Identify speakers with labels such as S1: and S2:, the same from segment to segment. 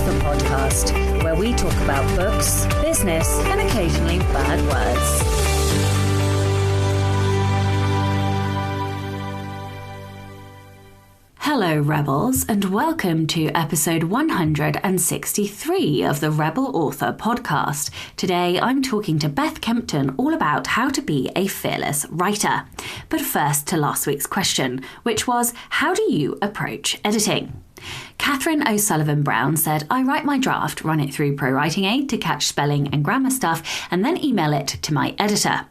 S1: Author podcast, where we talk about books, business, and occasionally bad words. Hello, Rebels, and welcome to episode 163 of the Rebel Author podcast. Today, I'm talking to Beth Kempton all about how to be a fearless writer. But first to last week's question, which was, how do you approach editing? Catherine O'Sullivan Brown said, I write my draft, run it through ProWriting Aid to catch spelling and grammar stuff, and then email it to my editor.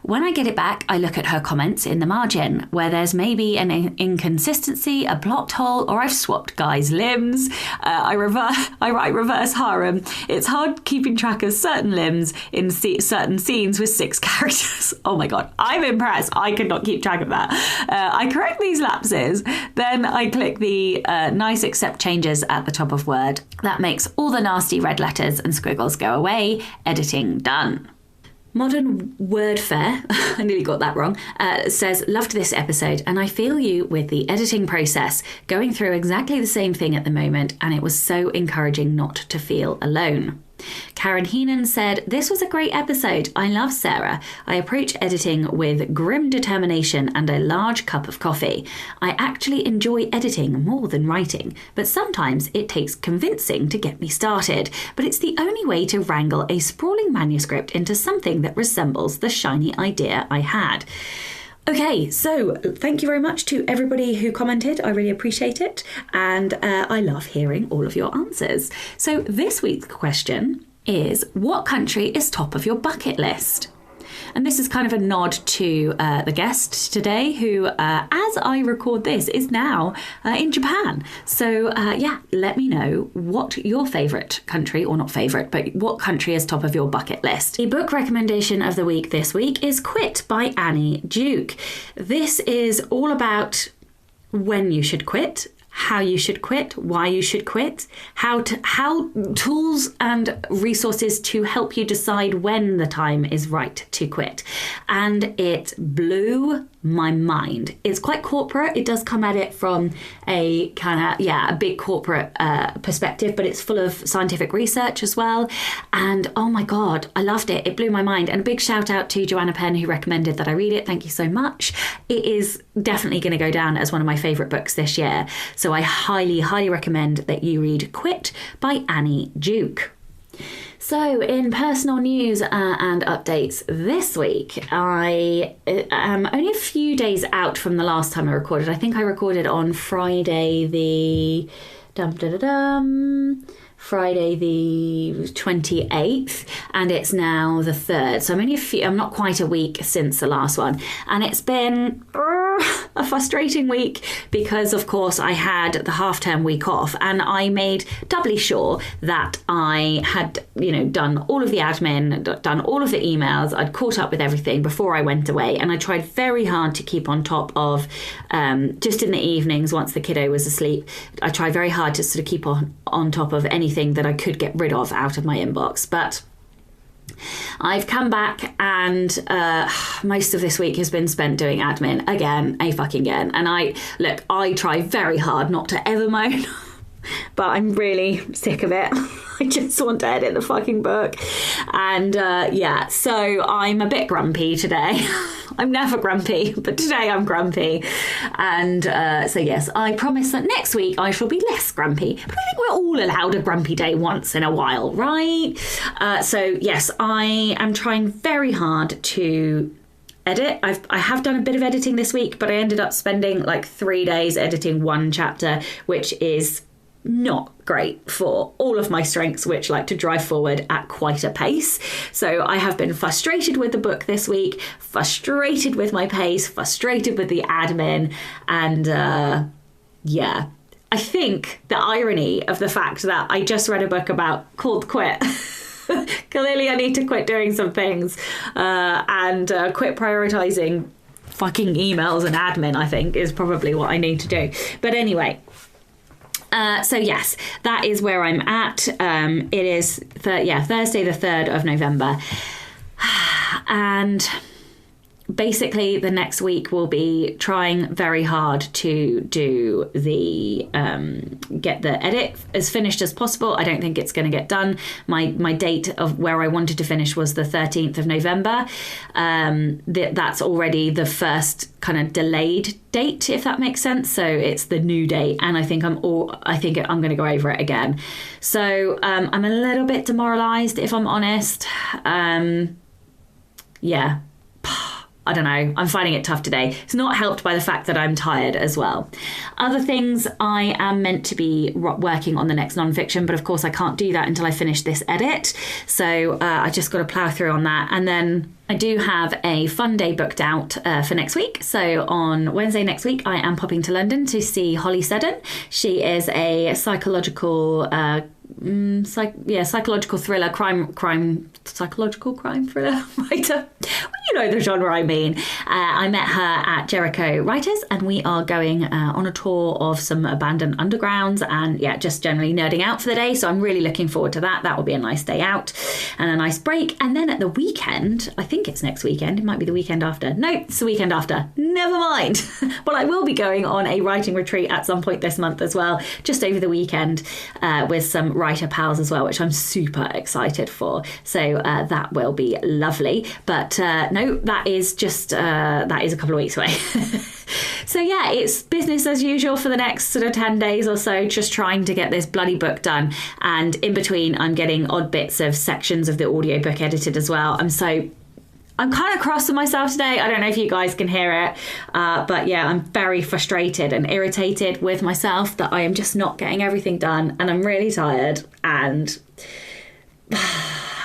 S1: When I get it back, I look at her comments in the margin, where there's maybe an inconsistency, a plot hole, or I've swapped guys' limbs. I write reverse harem. It's hard keeping track of certain limbs in certain scenes with 6 characters. Oh my God, I'm impressed. I could not keep track of that. I correct these lapses. Then I click the nice accept changes at the top of Word. That makes all the nasty red letters and squiggles go away. Editing done. Modern Wordfare, I nearly got that wrong, says, loved this episode and I feel you with the editing process, going through exactly the same thing at the moment, and it was so encouraging not to feel alone. Karen Heenan said, this was a great episode. I love Sarah. I approach editing with grim determination and a large cup of coffee. I actually enjoy editing more than writing, but sometimes it takes convincing to get me started. But it's the only way to wrangle a sprawling manuscript into something that resembles the shiny idea I had. Okay, so thank you very much to everybody who commented. I really appreciate it. And I love hearing all of your answers. So this week's question is, what country is top of your bucket list? And this is kind of a nod to the guest today, who, as I record this, is now in Japan. So, let me know what your favourite country, or not favourite, but what country is top of your bucket list. The book recommendation of the week this week is Quit by Annie Duke. This is all about when you should quit, how you should quit, why you should quit, how tools and resources to help you decide when the time is right to quit. And it blew my mind. It's quite corporate. It does come at it from a a big corporate perspective, but it's full of scientific research as well. And oh my God, I loved it. It blew my mind. And a big shout out to Joanna Penn, who recommended that I read it. Thank you so much. It is definitely going to go down as one of my favourite books this year. So I highly, highly recommend that you read Quit by Annie Duke. So in personal news and updates this week, I am only a few days out from the last time I recorded. I think I recorded on Friday the 28th, and it's now the 3rd. So I'm not quite a week since the last one. And it's been a frustrating week because, of course, I had the half-term week off, and I made doubly sure that I had, done all of the admin, done all of the emails. I'd caught up with everything before I went away, and I tried very hard to keep on top of, just in the evenings once the kiddo was asleep, I tried very hard to sort of keep on top of anything that I could get rid of out of my inbox. But I've come back, and most of this week has been spent doing admin again. And I try very hard not to ever moan, but I'm really sick of it. I just want to edit the fucking book. And so I'm a bit grumpy today. I'm never grumpy, but today I'm grumpy. And so yes, I promise that next week I shall be less grumpy. But I think we're all allowed a grumpy day once in a while, right? So yes, I am trying very hard to edit. I have done a bit of editing this week, but I ended up spending like 3 days editing one chapter, which is not great for all of my strengths, which like to drive forward at quite a pace. So I have been frustrated with the book this week, frustrated with my pace, frustrated with the admin, and I think the irony of the fact that I just read a book called Quit. Clearly I need to quit doing some things and quit prioritizing fucking emails and admin, I think, is probably what I need to do. But anyway, so yes, that is where I'm at. It is Thursday the 3rd of November. And basically the next week will be trying very hard to do the get the edit as finished as possible. I don't think it's going to get done. My date of where I wanted to finish was the 13th of November. That's already the first kind of delayed date, if that makes sense. So it's the new date, and I think I'm going to go over it again. So I'm a little bit demoralized, if I'm honest. Yeah. I don't know. I'm finding it tough today. It's not helped by the fact that I'm tired as well. Other things, I am meant to be working on the next nonfiction, but of course I can't do that until I finish this edit. So I just got to plough through on that. And then I do have a fun day booked out for next week. So on Wednesday next week, I am popping to London to see Holly Seddon. She is a psychological psychological thriller, psychological crime thriller writer. You know the genre I mean. I met her at Jericho Writers, and we are going on a tour of some abandoned undergrounds, and just generally nerding out for the day. So I'm really looking forward to that. That will be a nice day out and a nice break. And then at the weekend, I think it's next weekend. It might be the weekend after. No, it's the weekend after. Never mind. Well, I will be going on a writing retreat at some point this month as well, just over the weekend, with some writer pals as well, which I'm super excited for. So that will be lovely. But no, that is a couple of weeks away. So yeah, it's business as usual for the next sort of 10 days or so, just trying to get this bloody book done. And in between, I'm getting odd bits of sections of the audiobook edited as well. I'm kind of cross with myself today. I don't know if you guys can hear it, but yeah, I'm very frustrated and irritated with myself that I am just not getting everything done, and I'm really tired, and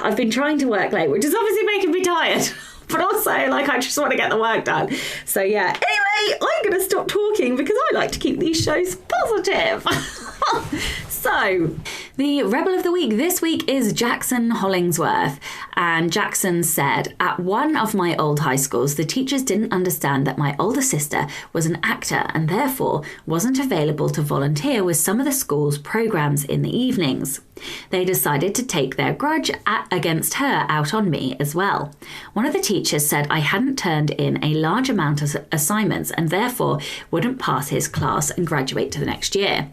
S1: I've been trying to work late, which is obviously making me tired, but also I just want to get the work done. So yeah, anyway, I'm going to stop talking because I like to keep these shows positive. So, the Rebel of the Week this week is Jackson Hollingsworth. And Jackson said, at one of my old high schools, the teachers didn't understand that my older sister was an actor and therefore wasn't available to volunteer with some of the school's programmes in the evenings. They decided to take their grudge against her out on me as well. One of the teachers said I hadn't turned in a large amount of assignments and therefore wouldn't pass his class and graduate to the next year.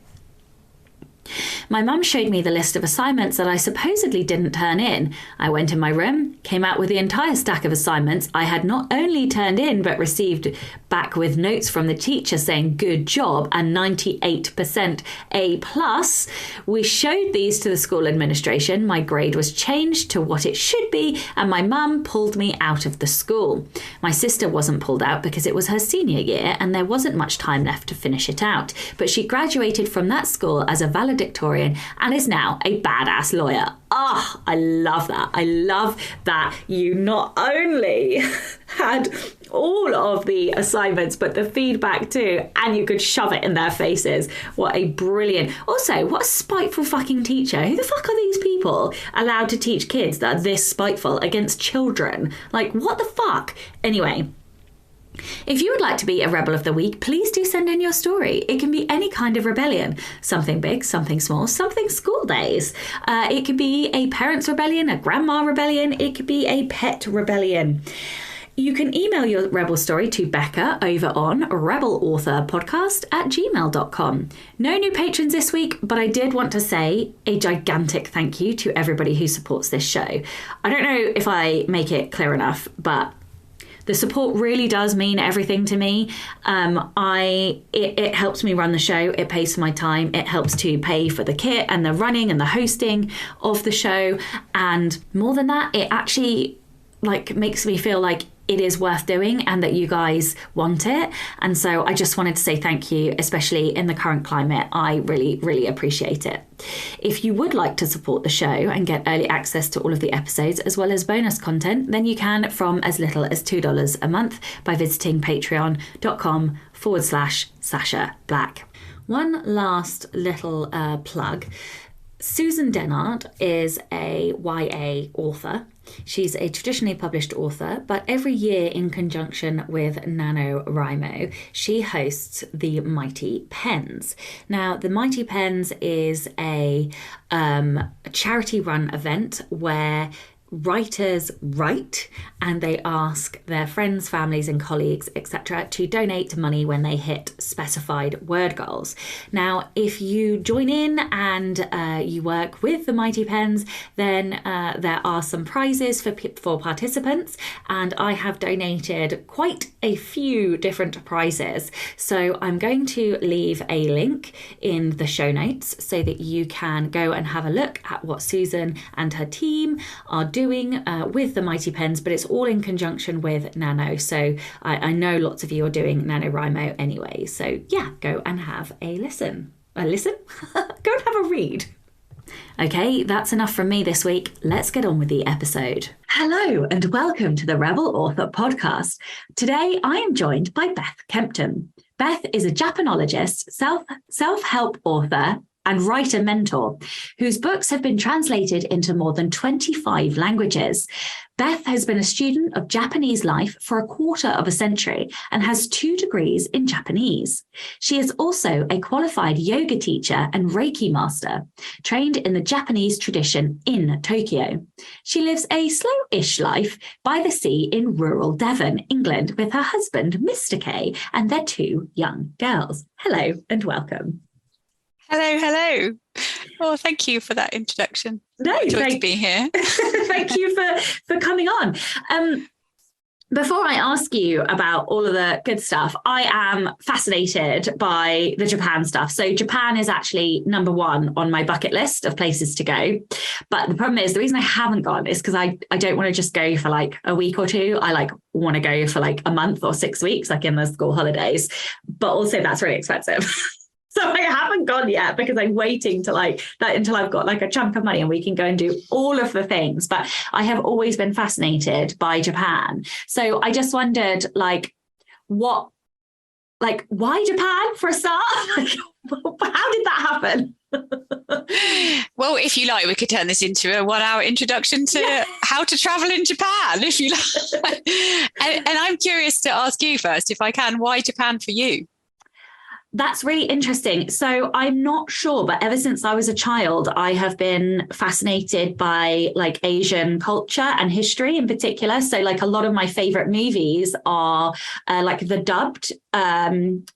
S1: My mum showed me the list of assignments that I supposedly didn't turn in. I went in my room, came out with the entire stack of assignments I had not only turned in but received back with notes from the teacher saying good job and 98% A+. We showed these to the school administration. My grade was changed to what it should be and my mum pulled me out of the school. My sister wasn't pulled out because it was her senior year and there wasn't much time left to finish it out. But she graduated from that school as a valedictorian and is now a badass lawyer. Oh, I love that. I love that you not only had all of the assignments, but the feedback too, and you could shove it in their faces. What a brilliant... Also, what a spiteful fucking teacher. Who the fuck are these people allowed to teach kids that are this spiteful against children? Like, what the fuck? Anyway... If you would like to be a Rebel of the Week, please do send in your story. It can be any kind of rebellion. Something big, something small, something school days. It could be a parents' rebellion, a grandma rebellion. It could be a pet rebellion. You can email your Rebel story to Becca over on rebelauthorpodcast@gmail.com. No new patrons this week, but I did want to say a gigantic thank you to everybody who supports this show. I don't know if I make it clear enough, but... the support really does mean everything to me. It helps me run the show. It pays for my time. It helps to pay for the kit and the running and the hosting of the show. And more than that, it actually makes me feel like it is worth doing and that you guys want it. And so I just wanted to say thank you, especially in the current climate. I really, really appreciate it. If you would like to support the show and get early access to all of the episodes as well as bonus content, then you can from as little as $2 a month by visiting patreon.com/Sasha Black. One last little plug. Susan Dennard is a YA author. She's a traditionally published author, but every year in conjunction with NaNoWriMo, she hosts the Mighty Pens. Now, the Mighty Pens is a charity-run event where writers write, and they ask their friends, families and colleagues, etc., to donate money when they hit specified word goals. Now, if you join in and you work with the Mighty Pens, then there are some prizes for participants, and I have donated quite a few different prizes. So I'm going to leave a link in the show notes so that you can go and have a look at what Susan and her team are doing with the Mighty Pens, but it's all in conjunction with Nano. So I know lots of you are doing NaNoWriMo anyway. So yeah, go and have a listen. Go and have a read. Okay, that's enough from me this week. Let's get on with the episode. Hello and welcome to the Rebel Author Podcast. Today I am joined by Beth Kempton. Beth is a Japanologist, self-help author and writer mentor, whose books have been translated into more than 25 languages. Beth has been a student of Japanese life for a quarter of a century and has 2 degrees in Japanese. She is also a qualified yoga teacher and Reiki master, trained in the Japanese tradition in Tokyo. She lives a slow-ish life by the sea in rural Devon, England, with her husband, Mr. K, and their 2 young girls. Hello and welcome.
S2: Hello. Well, thank you for that introduction.
S1: No,
S2: Joy to be here.
S1: Thank you for coming on. Before I ask you about all of the good stuff, I am fascinated by the Japan stuff. So Japan is actually number 1 on my bucket list of places to go. But the problem is, the reason I haven't gone is because I don't want to just go for like a week or 2. I want to go for like a month or 6 weeks, like in the school holidays. But also that's really expensive. So I haven't gone yet because I'm waiting to like that until I've got like a chunk of money and we can go and do all of the things. But I have always been fascinated by Japan. So I just wondered, why Japan for a start? How did that happen?
S2: Well, if you like, we could turn this into a 1-hour introduction to how to travel in Japan, if you like. And I'm curious to ask you first, if I can, why Japan for you?
S1: That's really interesting. So I'm not sure, but ever since I was a child, I have been fascinated by like Asian culture and history in particular. So like a lot of my favorite movies are like the dubbed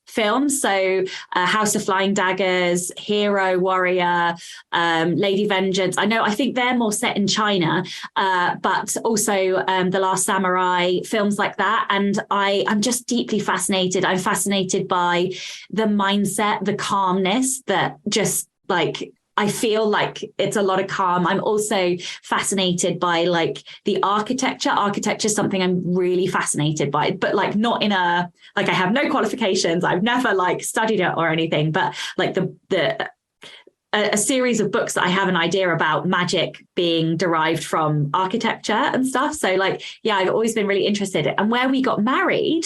S1: films. So House of Flying Daggers, Hero, Warrior, Lady Vengeance. I think they're more set in China, but also The Last Samurai, films like that. And I'm just deeply fascinated. I'm fascinated by the mindset, the calmness that just like, I feel like it's a lot of calm. I'm also fascinated by like the architecture. Architecture is something I'm really fascinated by, but like not in a, like I have no qualifications. I've never like studied it or anything, but like a series of books that I have an idea about magic being derived from architecture and stuff. So like, yeah, I've always been really interested. And where we got married,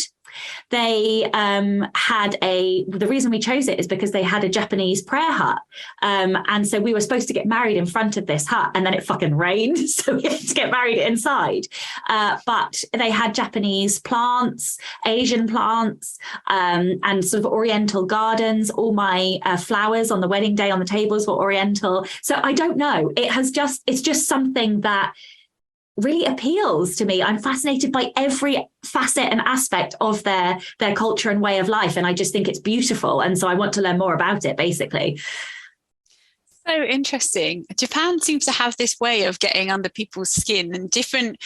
S1: they the reason we chose it is because they had a Japanese prayer hut. And so we were supposed to get married in front of this hut, and then it fucking rained. So we had to get married inside. But they had Japanese plants, Asian plants, and sort of Oriental gardens. All my flowers on the wedding day on the tables were Oriental. So I don't know. It's just something that really appeals to me. I'm fascinated by every facet and aspect of their culture and way of life. And I just think it's beautiful. And so I want to learn more about it, basically.
S2: So interesting. Japan seems to have this way of getting under people's skin in different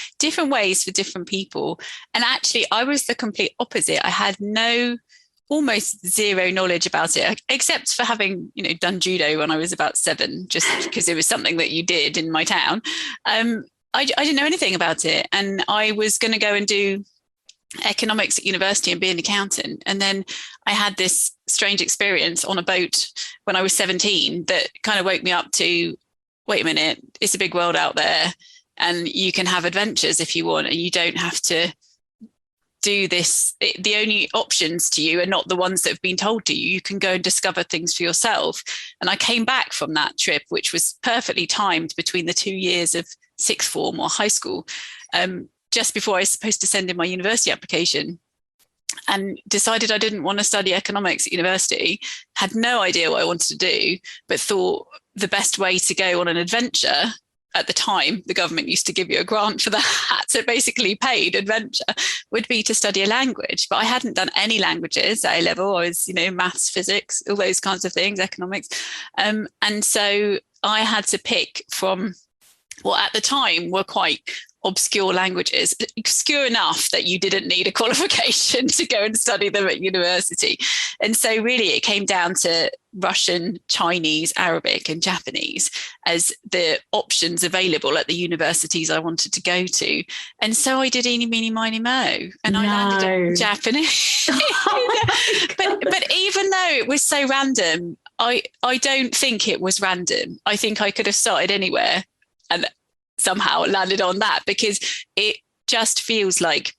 S2: ways for different people. And actually, I was the complete opposite. I had almost zero knowledge about it, except for having, done judo when I was about 7, just because it was something that you did in my town. I didn't know anything about it. And I was going to go and do economics at university and be an accountant. And then I had this strange experience on a boat when I was 17 that kind of woke me up to, wait a minute, it's a big world out there and you can have adventures if you want, and you don't have to do this. The only options to you are not the ones that have been told to you. You can go and discover things for yourself. And I came back from that trip, which was perfectly timed between the 2 years of sixth form or high school, just before I was supposed to send in my university application, and decided I didn't want to study economics at university, had no idea what I wanted to do, but thought the best way to go on an adventure at the time, the government used to give you a grant for that. So basically paid adventure would be to study a language. But I hadn't done any languages at A level. I was, maths, physics, all those kinds of things, economics. And so I had to pick from what at the time were quite obscure languages, obscure enough that you didn't need a qualification to go and study them at university. And so really it came down to Russian, Chinese, Arabic and Japanese as the options available at the universities I wanted to go to. And so I did eeny, meeny, miny, mo, and I landed on Japanese. But even though it was so random, I don't think it was random. I think I could have started anywhere and somehow landed on that, because it just feels like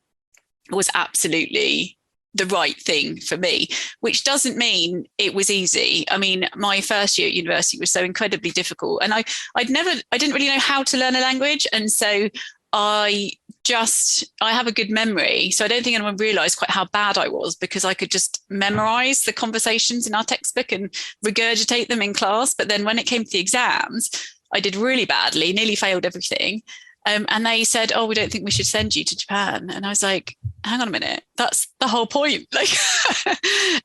S2: it was absolutely the right thing for me, which doesn't mean it was easy. I mean, my first year at university was so incredibly difficult, and I didn't really know how to learn a language. And so I have a good memory. So I don't think anyone realized quite how bad I was, because I could just memorize the conversations in our textbook and regurgitate them in class. But then when it came to the exams, I did really badly, nearly failed everything. And they said, "Oh, we don't think we should send you to Japan." And I was like, hang on a minute, that's the whole point.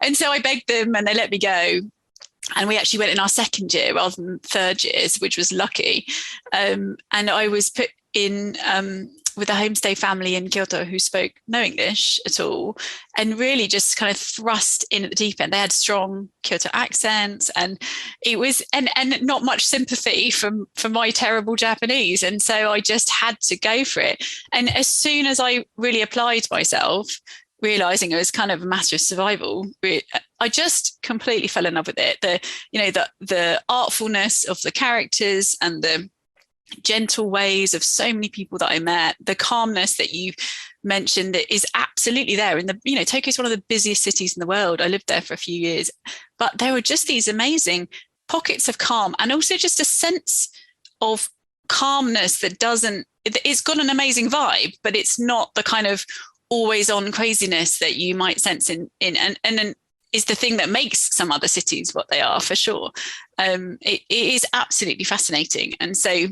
S2: And so I begged them and they let me go. And we actually went in our second year rather than third years, which was lucky. And I was put in with a homestay family in Kyoto who spoke no English at all, and really just kind of thrust in at the deep end. They had strong Kyoto accents, and it was and not much sympathy from my terrible Japanese. And so I just had to go for it. And as soon as I really applied myself, realizing it was kind of a matter of survival, I just completely fell in love with it. The artfulness of the characters and the gentle ways of so many people that I met, the calmness that you mentioned that is absolutely there. And Tokyo is one of the busiest cities in the world. I lived there for a few years, but there were just these amazing pockets of calm, and also just a sense of calmness that it's got an amazing vibe, but it's not the kind of always on craziness that you might sense in and is the thing that makes some other cities what they are, for sure. It is absolutely fascinating. And so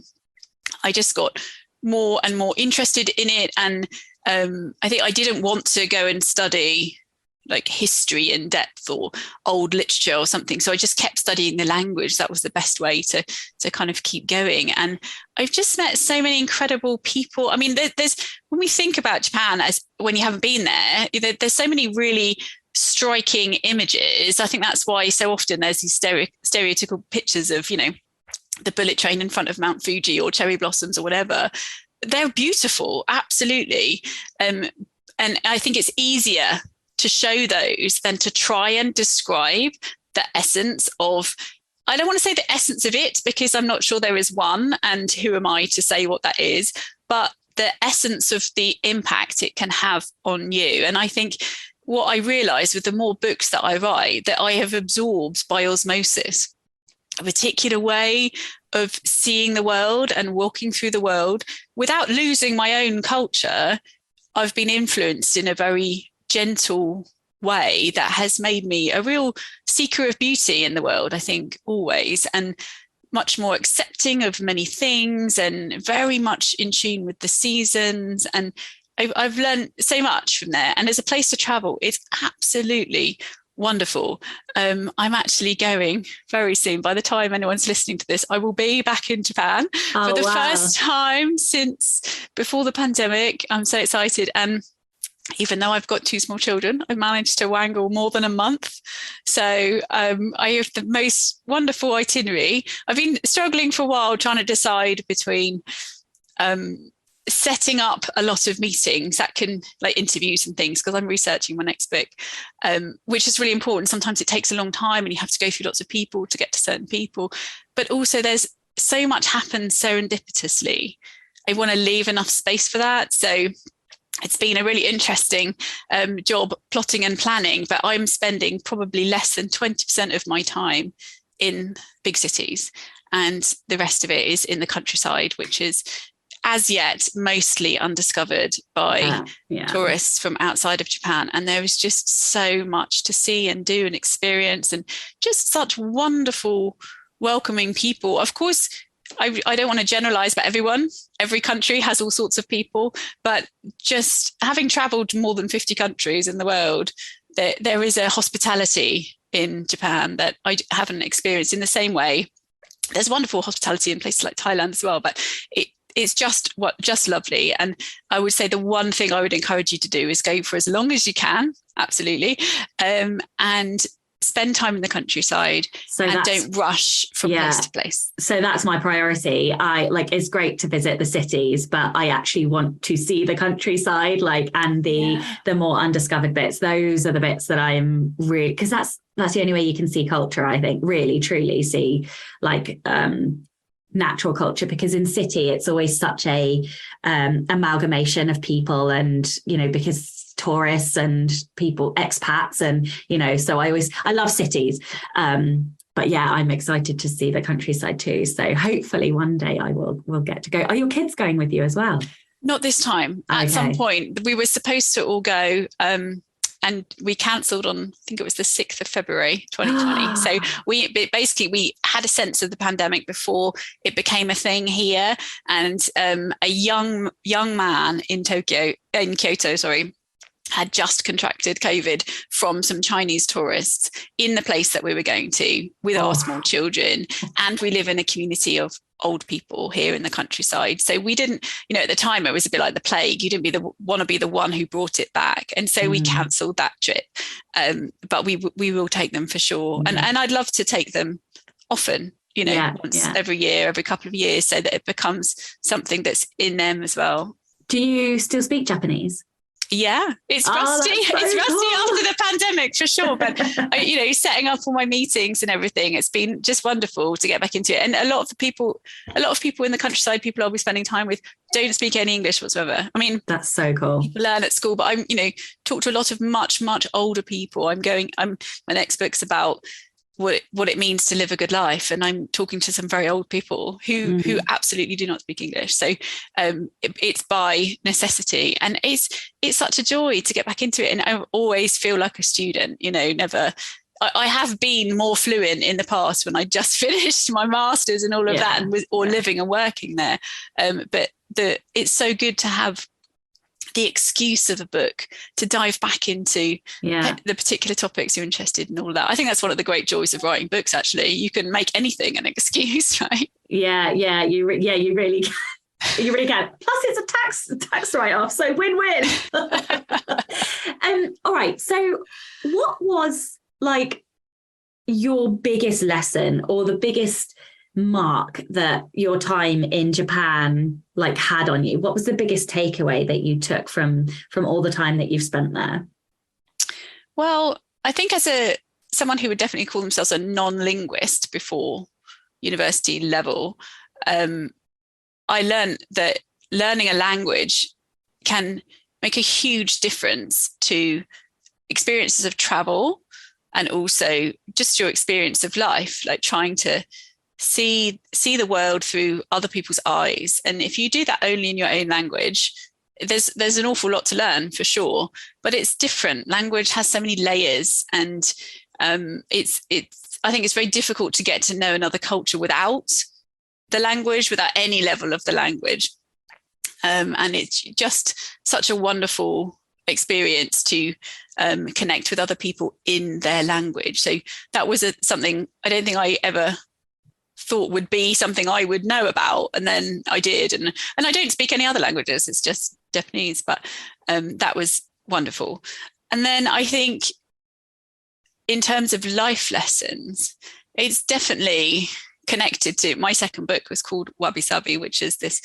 S2: I just got more and more interested in it. And I think I didn't want to go and study like history in depth or old literature or something. So I just kept studying the language. That was the best way to kind of keep going. And I've just met so many incredible people. I mean, there's when we think about Japan as when you haven't been there's so many really striking images. I think that's why so often there's these stereotypical pictures of, the bullet train in front of Mount Fuji or cherry blossoms or whatever. They're beautiful, absolutely. And I think it's easier to show those than to try and describe the essence of, I don't want to say the essence of it, because I'm not sure there is one, and who am I to say what that is, but the essence of the impact it can have on you. And I think what I realized with the more books that I write, that I have absorbed by osmosis a particular way of seeing the world and walking through the world without losing my own culture. I've been influenced in a very gentle way that has made me a real seeker of beauty in the world, I think, always, and much more accepting of many things and very much in tune with the seasons. And I've learned so much from there. And as a place to travel, it's absolutely wonderful. I'm actually going very soon. By the time anyone's listening to this, I will be back in Japan for the first time since before the pandemic. I'm so excited. And even though I've got two small children, I've managed to wangle more than a month. So I have the most wonderful itinerary. I've been struggling for a while trying to decide between setting up a lot of meetings that can, like interviews and things, because I'm researching my next book, which is really important. Sometimes it takes a long time and you have to go through lots of people to get to certain people. But also there's so much happens serendipitously. I want to leave enough space for that. So it's been a really interesting job plotting and planning, but I'm spending probably less than 20% of my time in big cities, and the rest of it is in the countryside, which is as yet mostly undiscovered by tourists from outside of Japan. And there is just so much to see and do and experience, and just such wonderful, welcoming people. Of course, I don't want to generalize about everyone. Every country has all sorts of people, but just having traveled more than 50 countries in the world, there is a hospitality in Japan that I haven't experienced in the same way. There's wonderful hospitality in places like Thailand as well, but it's just lovely. And I would say the one thing I would encourage you to do is go for as long as you can, absolutely, and spend time in the countryside, and don't rush from place to place.
S1: So that's my priority. It's great to visit the cities, but I actually want to see the countryside, and the more undiscovered bits. Those are the bits that I am really, because that's the only way you can see culture, I think, really truly see natural culture, because in city it's always such a amalgamation of people, and because tourists and people, expats, and so I love cities, but I'm excited to see the countryside too. So hopefully one day we'll get to go. Are your kids going with you as well?
S2: Not this time. At some point we were supposed to all go, and we cancelled on, I think it was the 6th of February, 2020. So we had a sense of the pandemic before it became a thing here. And a young man in Kyoto, had just contracted COVID from some Chinese tourists in the place that we were going to with our small children. And we live in a community of old people here in the countryside. So we didn't, at the time it was a bit like the plague. You didn't want to be the one who brought it back. And so we cancelled that trip. But we will take them for sure. And I'd love to take them often, once every year, every couple of years, so that it becomes something that's in them as well.
S1: Do you still speak Japanese?
S2: Yeah, it's rusty. It's rusty after the pandemic for sure. But setting up all my meetings and everything, it's been just wonderful to get back into it. And a lot of people in the countryside, people I'll be spending time with, don't speak any English whatsoever. I mean,
S1: that's so cool.
S2: People learn at school, but I'm talk to a lot of much older people. My next book's about what it means to live a good life, and I'm talking to some very old people who absolutely do not speak English. So it's by necessity, and it's such a joy to get back into it. And I always feel like a student, I have been more fluent in the past when I just finished my master's and all of that, and living and working there, but it's so good to have the excuse of a book to dive back into the particular topics you're interested in, all that. I think that's one of the great joys of writing books, actually. You can make anything an excuse, right?
S1: You really can. You really can. Plus it's a tax write-off, so win-win. All right, so what was your biggest lesson, or the biggest mark that your time in Japan had on you? What was the biggest takeaway that you took from all the time that you've spent there?
S2: Well, I think as someone who would definitely call themselves a non-linguist before university level, I learned that learning a language can make a huge difference to experiences of travel, and also just your experience of life, trying to see the world through other people's eyes. And if you do that only in your own language, there's an awful lot to learn for sure, but it's different. Language has so many layers, and I think it's very difficult to get to know another culture without the language, without any level of the language. And it's just such a wonderful experience to connect with other people in their language. So that was something I don't think I ever thought would be something I would know about, and then I did, and I don't speak any other languages, it's just Japanese, but that was wonderful. And then I think in terms of life lessons, it's definitely connected to my second book. Was called wabi-sabi, which is this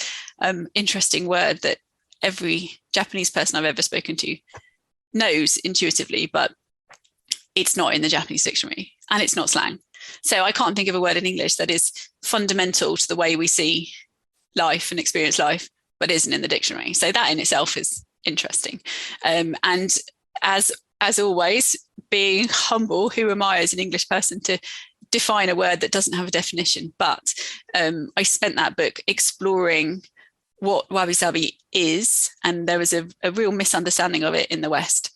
S2: interesting word that every Japanese person I've ever spoken to knows intuitively, but it's not in the Japanese dictionary, and it's not slang. So I can't think of a word in English that is fundamental to the way we see life and experience life, but isn't in the dictionary. So that in itself is interesting. And as always, being humble, who am I as an English person to define a word that doesn't have a definition? But I spent that book exploring what wabi-sabi is, and there was a real misunderstanding of it in the West.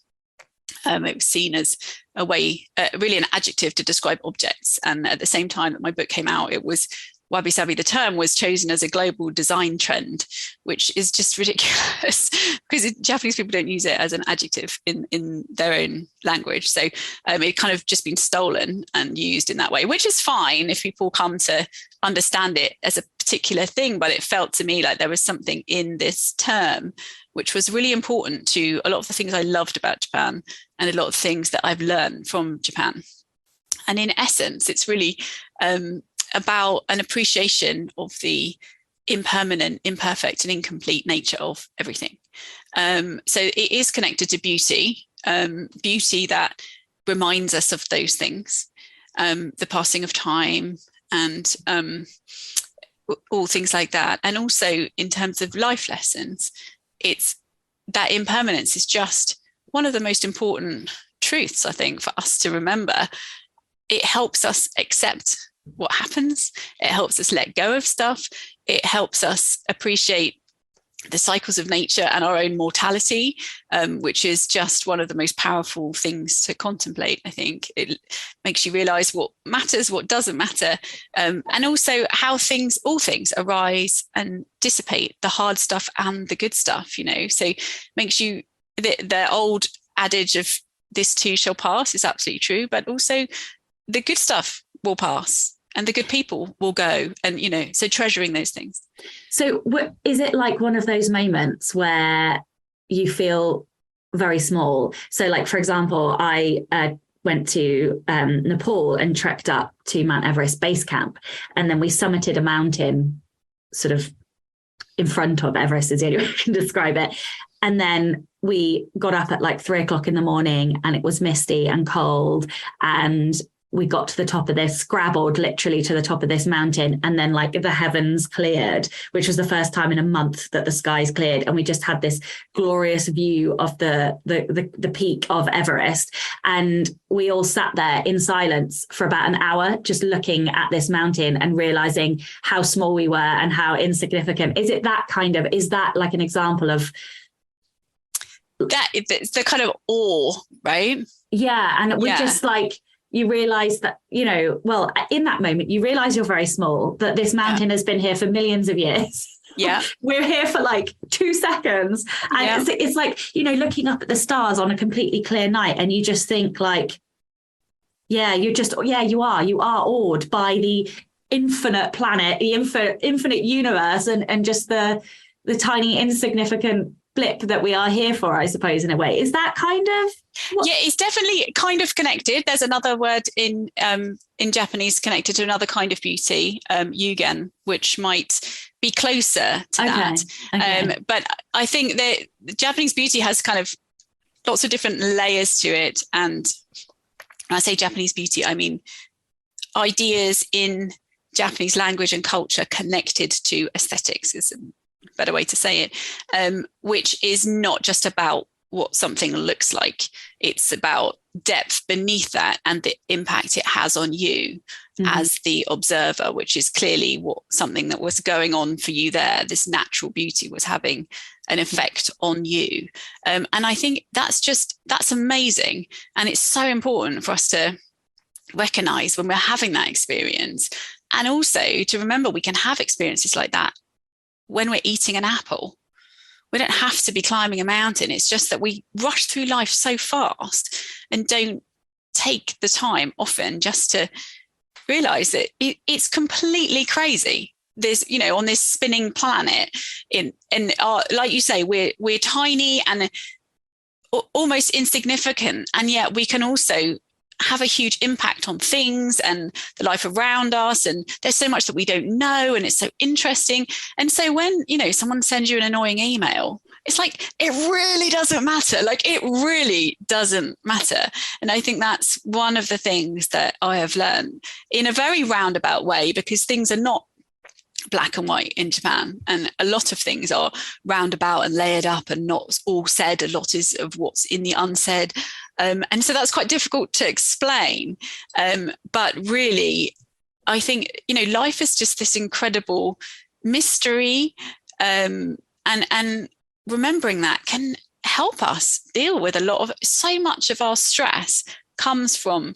S2: It was seen as a way, really an adjective to describe objects. And at the same time that my book came out, it was wabi-sabi, the term, was chosen as a global design trend, which is just ridiculous because Japanese people don't use it as an adjective in their own language. So it kind of just been stolen and used in that way, which is fine if people come to understand it as a particular thing. But it felt to me like there was something in this term which was really important to a lot of the things I loved about Japan and a lot of things that I've learned from Japan. And in essence, it's really about an appreciation of the impermanent, imperfect, and incomplete nature of everything. So it is connected to beauty, beauty that reminds us of those things, the passing of time and all things like that. And also in terms of life lessons, it's that impermanence is just one of the most important truths, I think, for us to remember. It helps us accept what happens. It helps us let go of stuff. It helps us appreciate the cycles of nature and our own mortality, which is just one of the most powerful things to contemplate. I think it makes you realize what matters, what doesn't matter, and also how all things arise and dissipate, the hard stuff and the good stuff, so makes you, the old adage of this too shall pass is absolutely true, but also the good stuff will pass and the good people will go, and so treasuring those things.
S1: So is it like one of those moments where you feel very small? So like, for example, I went to Nepal and trekked up to Mount Everest base camp, and then we summited a mountain sort of in front of Everest is the only way I can describe it. And then we got up at like 3:00 in the morning and it was misty and cold, and we got to the top of this, scrabbled literally to the top of this mountain, and then like the heavens cleared, which was the first time in a month that the skies cleared, and we just had this glorious view of the peak of Everest. And we all sat there in silence for about an hour, just looking at this mountain and realizing how small we were and how insignificant. Is that like an example of
S2: that? It's the kind of awe, right?
S1: Yeah, and we just like, you realize that, well, in that moment, you realize you're very small, that this mountain has been here for millions of years.
S2: Yeah.
S1: We're here for like 2 seconds. And it's like, looking up at the stars on a completely clear night, and you just think like, you are awed by the infinite planet, the infinite universe, and just the tiny insignificant blip that we are here for, I suppose, in a way. Is that kind of
S2: it's definitely kind of connected. There's another word in Japanese connected to another kind of beauty, yugen, which might be closer to that. Okay. But I think that the Japanese beauty has kind of lots of different layers to it. And when I say Japanese beauty, I mean ideas in Japanese language and culture connected to aesthetics is a better way to say it, which is not just about what something looks like. It's about depth beneath that and the impact it has on you as the observer, which is clearly something that was going on for you there. This natural beauty was having an effect on you. And I think that's amazing. And it's so important for us to recognize when we're having that experience. And also to remember we can have experiences like that when we're eating an apple. We don't have to be climbing a mountain. It's just that we rush through life so fast and don't take the time often just to realize that it's completely crazy. There's, on this spinning planet, like you say, we're tiny and almost insignificant, and yet we can also have a huge impact on things and the life around us. And there's so much that we don't know, and it's so interesting. And so when, someone sends you an annoying email, it's like, it really doesn't matter. Like, it really doesn't matter. And I think that's one of the things that I have learned in a very roundabout way, because things are not black and white in Japan, and a lot of things are roundabout and layered up and not all said. A lot is of what's in the unsaid, and so that's quite difficult to explain, but really I think life is just this incredible mystery, and remembering that can help us deal with so much of our stress comes from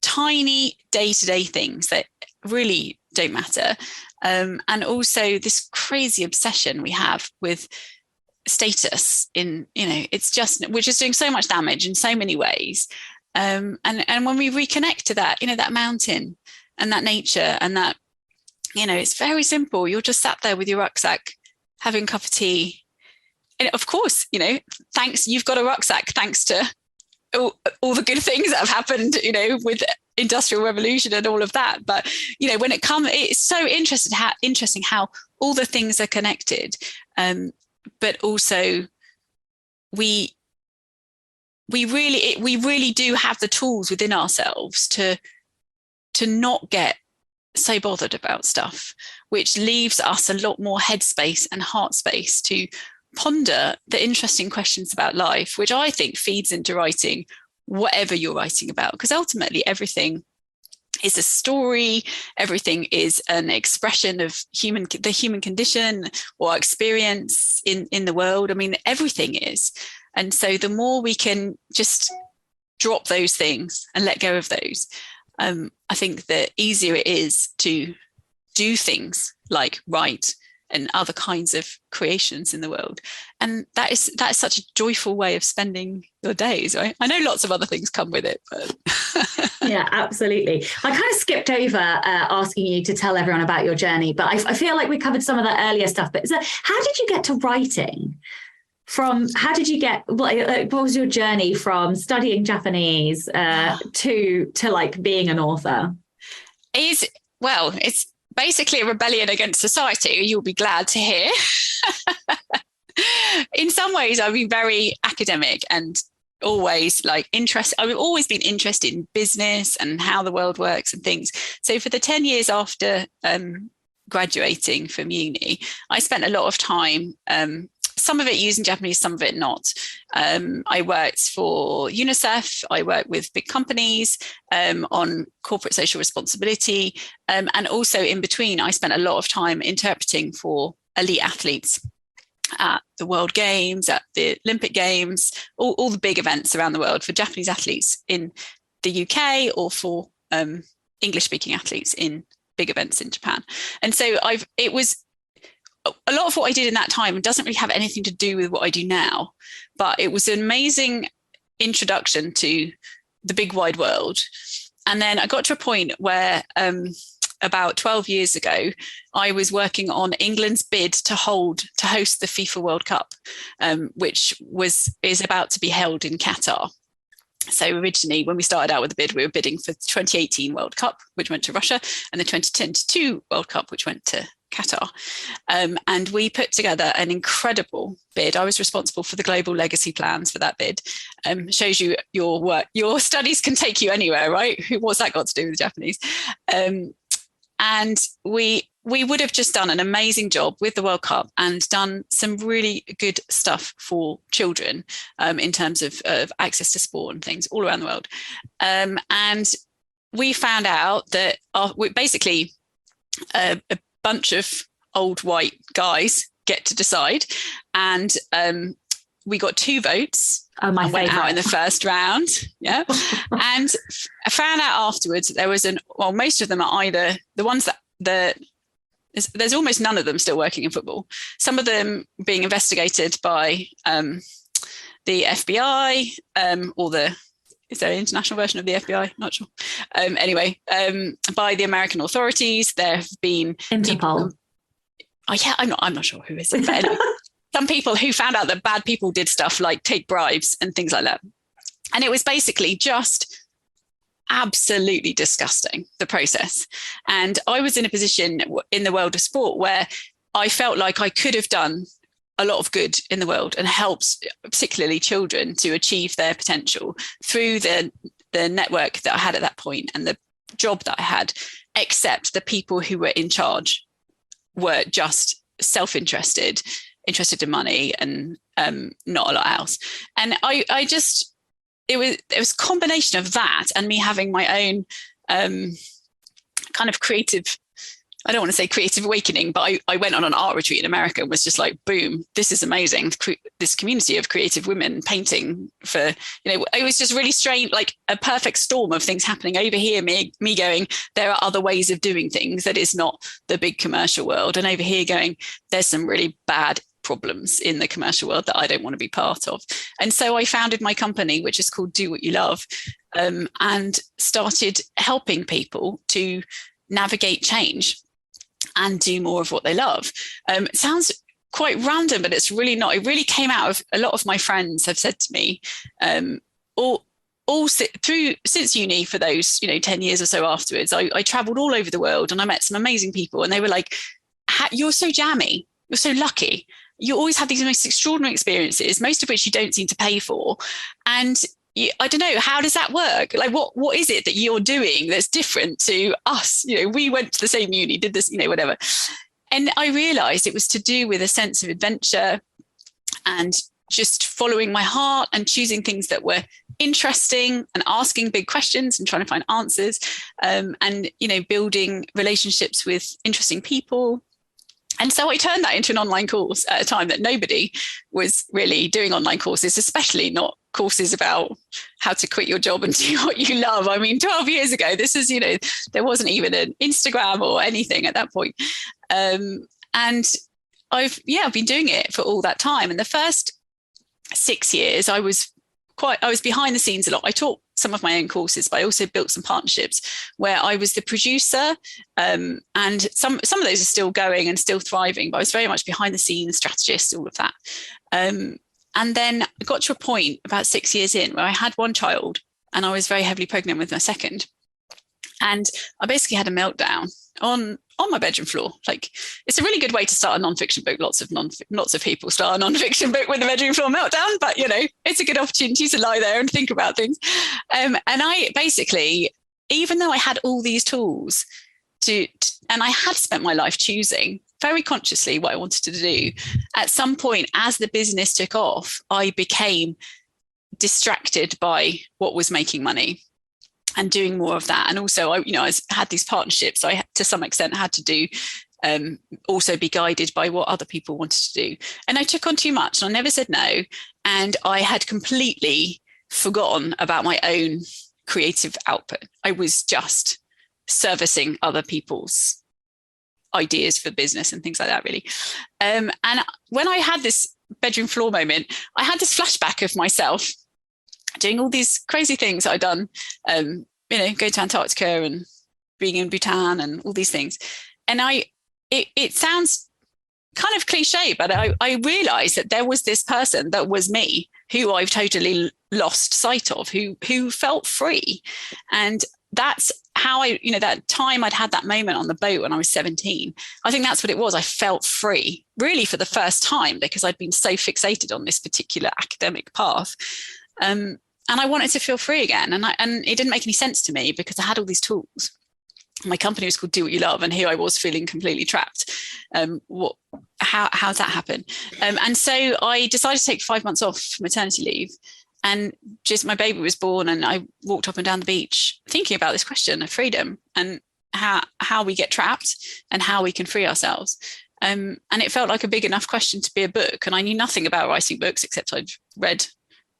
S2: tiny day-to-day things that really don't matter. And also this crazy obsession we have with status it's just, we're just doing so much damage in so many ways. And when we reconnect to that, that mountain and that nature and that, it's very simple. You're just sat there with your rucksack, having a cup of tea. And of course, thanks, you've got a rucksack thanks to all the good things that have happened, with industrial revolution and all of that. But, when it comes, it's so interesting how all the things are connected. But also we really do have the tools within ourselves to not get so bothered about stuff, which leaves us a lot more headspace and heart space to ponder the interesting questions about life, which I think feeds into writing whatever you're writing about, because ultimately everything is a story, everything is an expression of the human condition or experience in the world. I mean, everything is. And so the more we can just drop those things and let go of those, I think the easier it is to do things like write and other kinds of creations in the world. And that is such a joyful way of spending your days, right? I know lots of other things come with it, but
S1: yeah, absolutely. I kind of skipped over asking you to tell everyone about your journey, but I feel like we covered some of that earlier stuff. But how did you get to writing? What was your journey from studying Japanese to like being an author?
S2: It's basically a rebellion against society, you'll be glad to hear. In some ways, I've been very academic and always I've always been interested in business and how the world works and things. So for the 10 years after graduating from uni, I spent a lot of time, some of it using Japanese, some of it not. I worked for UNICEF. I worked with big companies on corporate social responsibility. And also in between, I spent a lot of time interpreting for elite athletes at the World Games, at the Olympic Games, all the big events around the world for Japanese athletes in the UK or for English-speaking athletes in big events in Japan. And so it was a lot of what I did in that time doesn't really have anything to do with what I do now, but it was an amazing introduction to the big wide world. And then I got to a point where about 12 years ago, I was working on England's bid to host the FIFA World Cup, which is about to be held in Qatar. So originally, when we started out with the bid, we were bidding for the 2018 World Cup, which went to Russia, and the 2022 World Cup, which went to Qatar. And we put together an incredible bid. I was responsible for the global legacy plans for that bid. Shows you your work, your studies can take you anywhere, right? What's that got to do with the Japanese? And we would have just done an amazing job with the World Cup and done some really good stuff for children in terms of access to sport and things all around the world. And we found out that basically a bunch of old white guys get to decide. And we got 2 votes.
S1: Oh, my
S2: went out in the first round. Yeah. And I found out afterwards that there was most of them are either the ones that there's almost none of them still working in football. Some of them being investigated by the FBI is there an international version of the FBI? Not sure. Anyway, by the American authorities, there have been
S1: Interpol.
S2: I'm not sure who is it, but anyway. Some people who found out that bad people did stuff like take bribes and things like that. And it was basically just absolutely disgusting, the process. And I was in a position in the world of sport where I felt like I could have done a lot of good in the world and helped particularly children to achieve their potential through the network that I had at that point and the job that I had, except the people who were in charge were just self-interested, interested in money and not a lot else. And it was a combination of that and me having my own kind of creative I don't want to say creative awakening, but I went on an art retreat in America and was just like, boom, this is amazing. This community of creative women painting for, it was just really strange, like a perfect storm of things happening over here. Me going, there are other ways of doing things that is not the big commercial world. And over here going, there's some really bad problems in the commercial world that I don't want to be part of. And so I founded my company, which is called Do What You Love, and started helping people to navigate change and do more of what they love. It sounds quite random, but it's really not. It really came out of a lot of my friends have said to me, since uni for those 10 years or so afterwards, I traveled all over the world and I met some amazing people, and they were like, you're so jammy, you're so lucky, you always have these most extraordinary experiences, most of which you don't seem to pay for, and I don't know, how does that work? Like, what is it that you're doing that's different to us? We went to the same uni, did this, whatever. And I realized it was to do with a sense of adventure and just following my heart and choosing things that were interesting and asking big questions and trying to find answers, and building relationships with interesting people. And so I turned that into an online course at a time that nobody was really doing online courses, especially not courses about how to quit your job and do what you love. I mean, 12 years ago, this is, there wasn't even an Instagram or anything at that point. And I've been doing it for all that time. And the first 6 years, I was behind the scenes a lot. I taught some of my own courses, but I also built some partnerships where I was the producer, and some of those are still going and still thriving, but I was very much behind the scenes, strategist, all of that. And then I got to a point about 6 years in where I had one child and I was very heavily pregnant with my second. And I basically had a meltdown on my bedroom floor. Like, it's a really good way to start a nonfiction book. Lots of people start a nonfiction book with a bedroom floor meltdown, but it's a good opportunity to lie there and think about things. And I basically, even though I had all these tools and I had spent my life choosing very consciously what I wanted to do, at some point, as the business took off, I became distracted by what was making money and doing more of that. And also, I had these partnerships. So I, to some extent, had to do also be guided by what other people wanted to do. And I took on too much and I never said no. And I had completely forgotten about my own creative output. I was just servicing other people's ideas for business and things like that, really. And when I had this bedroom floor moment, I had this flashback of myself doing all these crazy things I'd done, going to Antarctica and being in Bhutan and all these things. And it sounds kind of cliche, but I realized that there was this person that was me who I've totally lost sight of, who felt free. And that's how that time I'd had that moment on the boat when I was 17, I think that's what it was. I felt free, really, for the first time, because I'd been so fixated on this particular academic path. And I wanted to feel free again. And it didn't make any sense to me because I had all these tools. My company was called Do What You Love, and here I was feeling completely trapped. How's that happen? And so I decided to take 5 months off maternity leave, and just my baby was born, and I walked up and down the beach thinking about this question of freedom and how we get trapped and how we can free ourselves. And it felt like a big enough question to be a book. And I knew nothing about writing books, except I'd read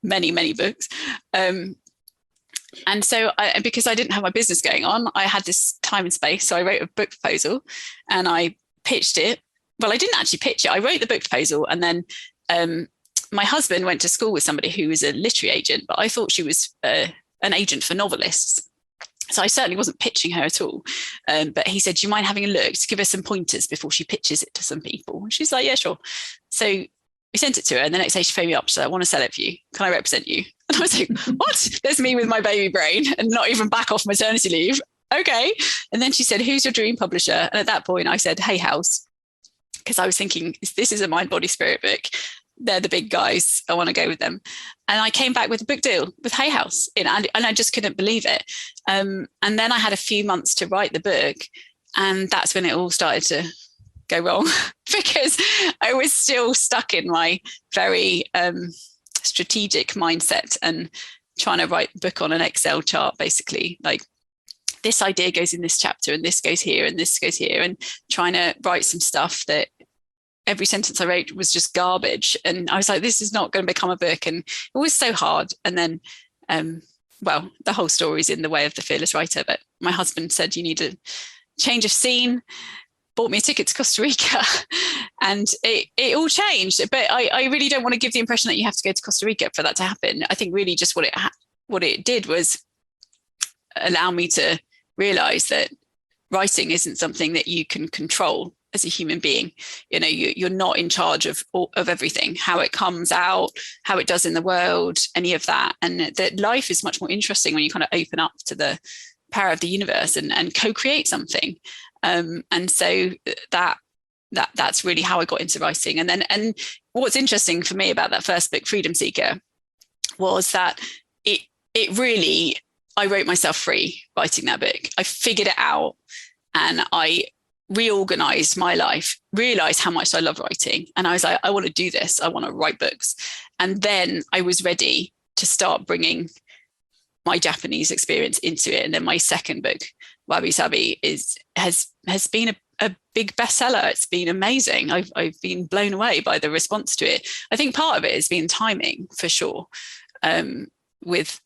S2: many, many books. And so because I didn't have my business going on, I had this time and space. So I wrote a book proposal and I pitched it. Well, I didn't actually pitch it. I wrote the book proposal, and then my husband went to school with somebody who was a literary agent, but I thought she was an agent for novelists. So I certainly wasn't pitching her at all. But he said, do you mind having a look to give her some pointers before she pitches it to some people? And she's like, yeah, sure. So we sent it to her, and the next day she phoned me up. She said, I want to sell it for you. Can I represent you? And I was like, what? There's me with my baby brain and not even back off maternity leave. Okay. And then she said, who's your dream publisher? And at that point I said, Hay House, because I was thinking, this is a mind, body, spirit book. They're the big guys. I want to go with them. And I came back with a book deal with Hay House, and I just couldn't believe it. And then I had a few months to write the book, and that's when it all started to go wrong because I was still stuck in my very strategic mindset and trying to write the book on an Excel chart, basically, like this idea goes in this chapter and this goes here and this goes here, and trying to write some stuff that every sentence I wrote was just garbage. And I was like, this is not going to become a book. And it was so hard. And then, well, the whole story is in the way of the fearless writer. But my husband said, you need a change of scene, bought me a ticket to Costa Rica, and it all changed. But I really don't want to give the impression that you have to go to Costa Rica for that to happen. I think really just what it did was allow me to realize that writing isn't something that you can control as a human being. You know, you're not in charge of everything, how it comes out, how it does in the world, any of that. And that life is much more interesting when you kind of open up to the power of the universe and co-create something. And so that's really how I got into writing. And what's interesting for me about that first book, Freedom Seeker, was that it really, I wrote myself free writing that book. I figured it out and I reorganized my life, realized how much I love writing. And I was like, I want to do this. I want to write books. And then I was ready to start bringing my Japanese experience into it. And then my second book, Wabi Sabi, has been a big bestseller. It's been amazing. I've been blown away by the response to it. I think part of it has been timing, for sure, with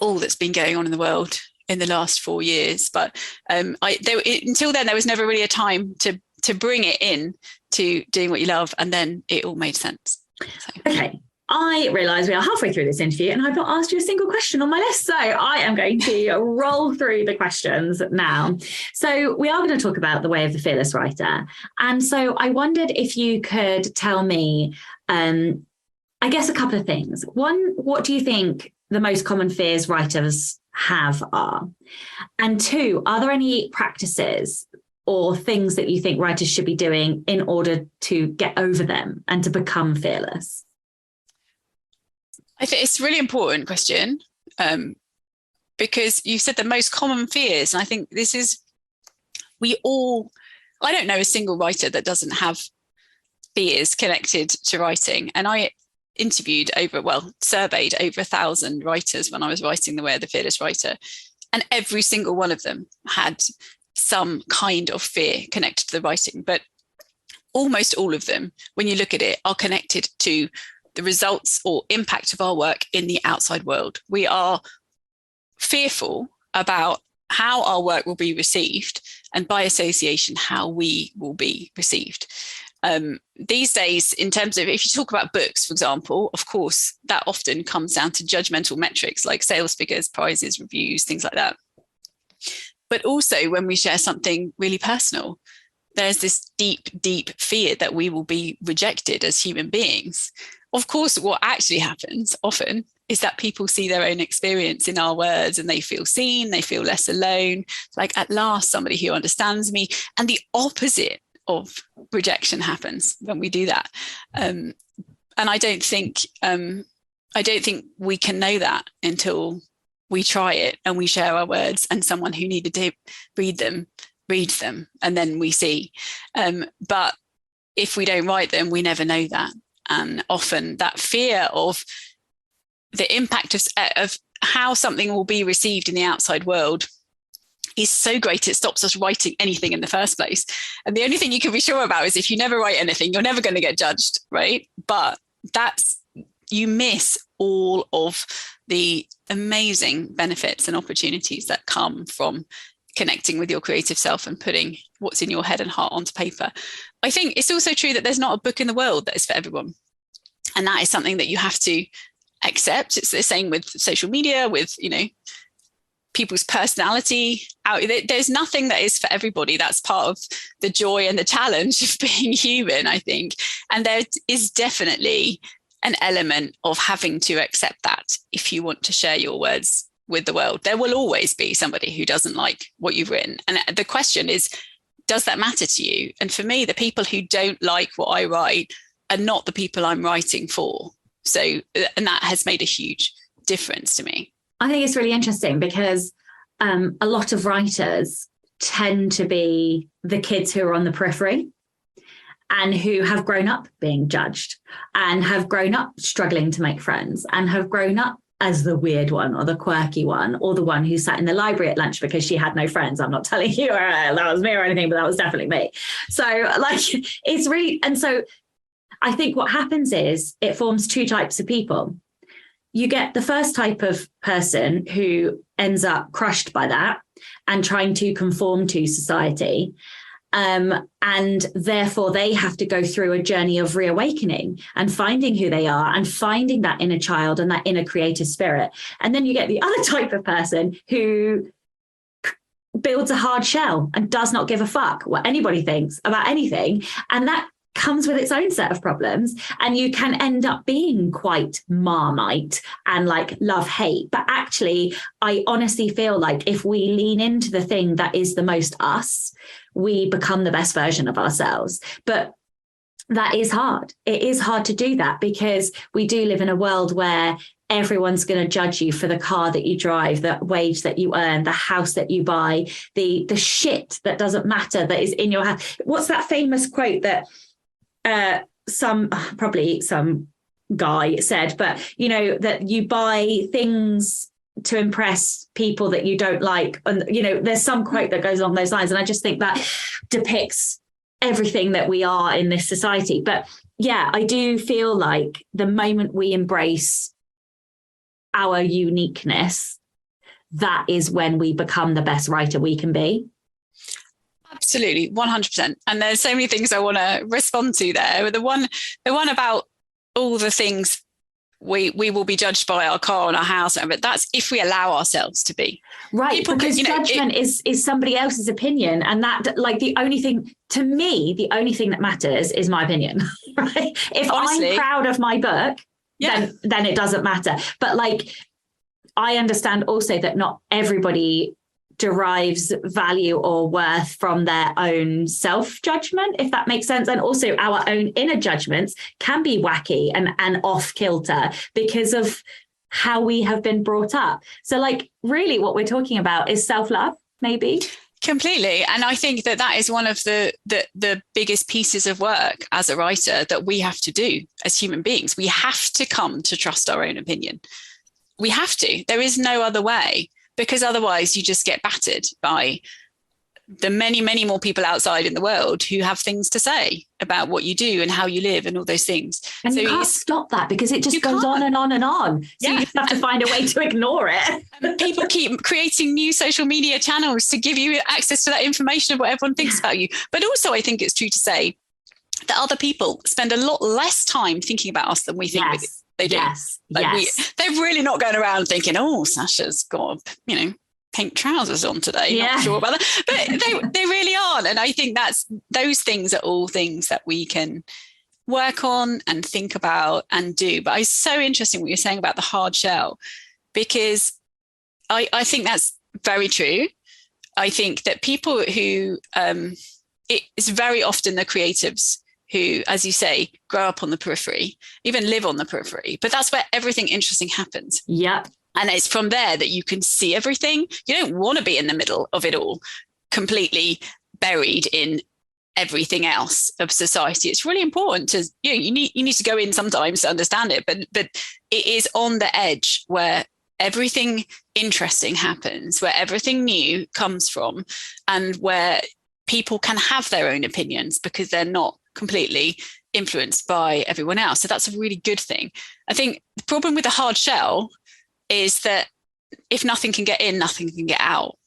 S2: all that's been going on in the world in the last 4 years. But until then, there was never really a time to bring it in to doing what you love. And then it all made sense. So.
S1: Okay. I realise we are halfway through this interview and I've not asked you a single question on my list. So I am going to roll through the questions now. So we are going to talk about the way of the fearless writer. And so I wondered if you could tell me, I guess, a couple of things. One, what do you think the most common fears writers have are? And two, are there any practices or things that you think writers should be doing in order to get over them and to become fearless?
S2: I think it's a really important question, because you said the most common fears. And I think this is, I don't know a single writer that doesn't have fears connected to writing. And I surveyed over 1,000 writers when I was writing The Way of the Fearless Writer. And every single one of them had some kind of fear connected to the writing. But almost all of them, when you look at it, are connected to the results or impact of our work in the outside world. We are fearful about how our work will be received, and by association, how we will be received. These days, in terms of, if you talk about books, for example, of course, that often comes down to judgmental metrics like sales figures, prizes, reviews, things like that. But also when we share something really personal, there's this deep, deep fear that we will be rejected as human beings. Of course, what actually happens often is that people see their own experience in our words and they feel seen, they feel less alone, like at last somebody who understands me. And the opposite of rejection happens when we do that. And I don't think we can know that until we try it and we share our words and someone who needed to read them reads them, and then we see. But if we don't write them, we never know that. And often that fear of the impact of how something will be received in the outside world is so great, it stops us writing anything in the first place. And the only thing you can be sure about is if you never write anything, you're never going to get judged, right? But you miss all of the amazing benefits and opportunities that come from connecting with your creative self and putting what's in your head and heart onto paper. I think it's also true that there's not a book in the world that is for everyone. And that is something that you have to accept. It's the same with social media, with, people's personality. There's nothing that is for everybody. That's part of the joy and the challenge of being human, I think. And there is definitely an element of having to accept that if you want to share your words with the world. There will always be somebody who doesn't like what you've written. And the question is, does that matter to you? And for me, the people who don't like what I write are not the people I'm writing for. So, and that has made a huge difference to me.
S1: I think it's really interesting because a lot of writers tend to be the kids who are on the periphery and who have grown up being judged and have grown up struggling to make friends and have grown up as the weird one or the quirky one or the one who sat in the library at lunch because she had no friends. I'm not telling you that was me or anything, but that was definitely me. So like, it's really, and so I think what happens is it forms two types of people. You get the first type of person who ends up crushed by that and trying to conform to society. And therefore they have to go through a journey of reawakening and finding who they are and finding that inner child and that inner creative spirit. And then you get the other type of person who builds a hard shell and does not give a fuck what anybody thinks about anything. And that comes with its own set of problems, and you can end up being quite Marmite and like love hate. But actually, I honestly feel like if we lean into the thing that is the most us, we become the best version of ourselves. But that is hard. It is hard to do that because we do live in a world where everyone's going to judge you for the car that you drive, the wage that you earn, the house that you buy, the shit that doesn't matter that is in your house. What's that famous quote that some guy said, but you know, that you buy things to impress people that you don't like, and you know, there's some quote that goes along those lines, and I just think that depicts everything that we are in this society. But yeah, I do feel like the moment we embrace our uniqueness, that is when we become the best writer we can be.
S2: Absolutely, 100%. And there's so many things I want to respond to there. The one about all the things we will be judged by our car and our house, but that's if we allow ourselves to be.
S1: Right, people, because judgment is somebody else's opinion, and that, like, the only thing to me, the only thing that matters is my opinion. Right? If honestly, I'm proud of my book, then it doesn't matter. But like, I understand also that not everybody derives value or worth from their own self-judgment, if that makes sense. And also our own inner judgments can be wacky and off kilter because of how we have been brought up. So like, really what we're talking about is self-love, maybe.
S2: Completely. And I think that is one of the biggest pieces of work as a writer that we have to do as human beings. We have to come to trust our own opinion. We have to. There is no other way. Because otherwise you just get battered by the many, many more people outside in the world who have things to say about what you do and how you live and all those things.
S1: And so you can't stop that because it just goes on and on and on. So you just have to find a way to ignore it.
S2: And people keep creating new social media channels to give you access to that information of what everyone thinks about you. But also I think it's true to say that other people spend a lot less time thinking about us than we think they do. They're really not going around thinking, oh, Sasha's got, pink trousers on today. Not sure about that. But they really aren't. And I think those things are all things that we can work on and think about and do. But it's so interesting what you're saying about the hard shell, because I think that's very true. I think that people who, it's very often the creatives who, as you say, grow up on the periphery, even live on the periphery. But that's where everything interesting happens.
S1: Yep.
S2: And it's from there that you can see everything. You don't want to be in the middle of it all, completely buried in everything else of society. It's really important to, you need to go in sometimes to understand it, but it is on the edge where everything interesting happens, where everything new comes from, and where people can have their own opinions because they're not completely influenced by everyone else. So that's a really good thing. I think the problem with the hard shell is that if nothing can get in, nothing can get out.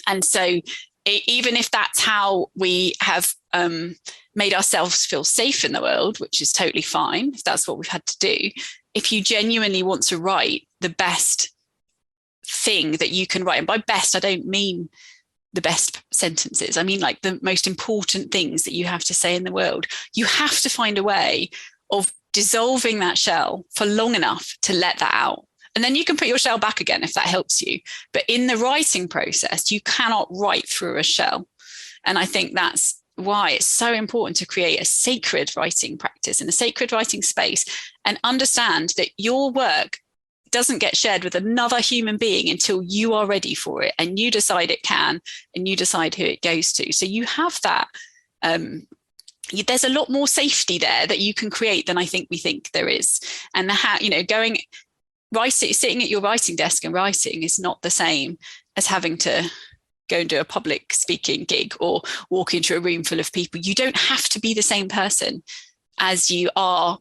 S2: And so even if that's how we have made ourselves feel safe in the world, which is totally fine, if that's what we've had to do, if you genuinely want to write the best thing that you can write, and by best, I don't mean the best sentences. I mean, like the most important things that you have to say in the world. You have to find a way of dissolving that shell for long enough to let that out. And then you can put your shell back again if that helps you. But in the writing process, you cannot write through a shell. And I think that's why it's so important to create a sacred writing practice and a sacred writing space, and understand that your work doesn't get shared with another human being until you are ready for it and you decide it can, and you decide who it goes to. So you have that. There's a lot more safety there that you can create than I think we think there is. And sitting at your writing desk and writing is not the same as having to go and do a public speaking gig or walk into a room full of people. You don't have to be the same person as you are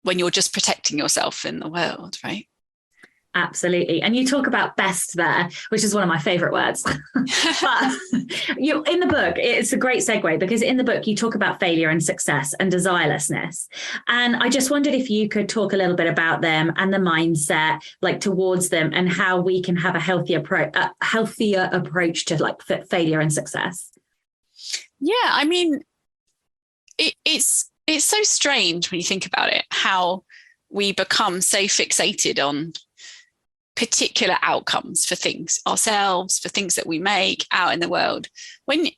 S2: when you're just protecting yourself in the world, right?
S1: Absolutely. And you talk about best there, which is one of my favorite words. But you in the book, it's a great segue, because in the book you talk about failure and success and desirelessness. And I just wondered if you could talk a little bit about them and the mindset like towards them, and how we can have a healthier approach to like failure and success.
S2: Yeah, I mean, it's so strange when you think about it, how we become so fixated on particular outcomes for things ourselves, for things that we make out in the world, when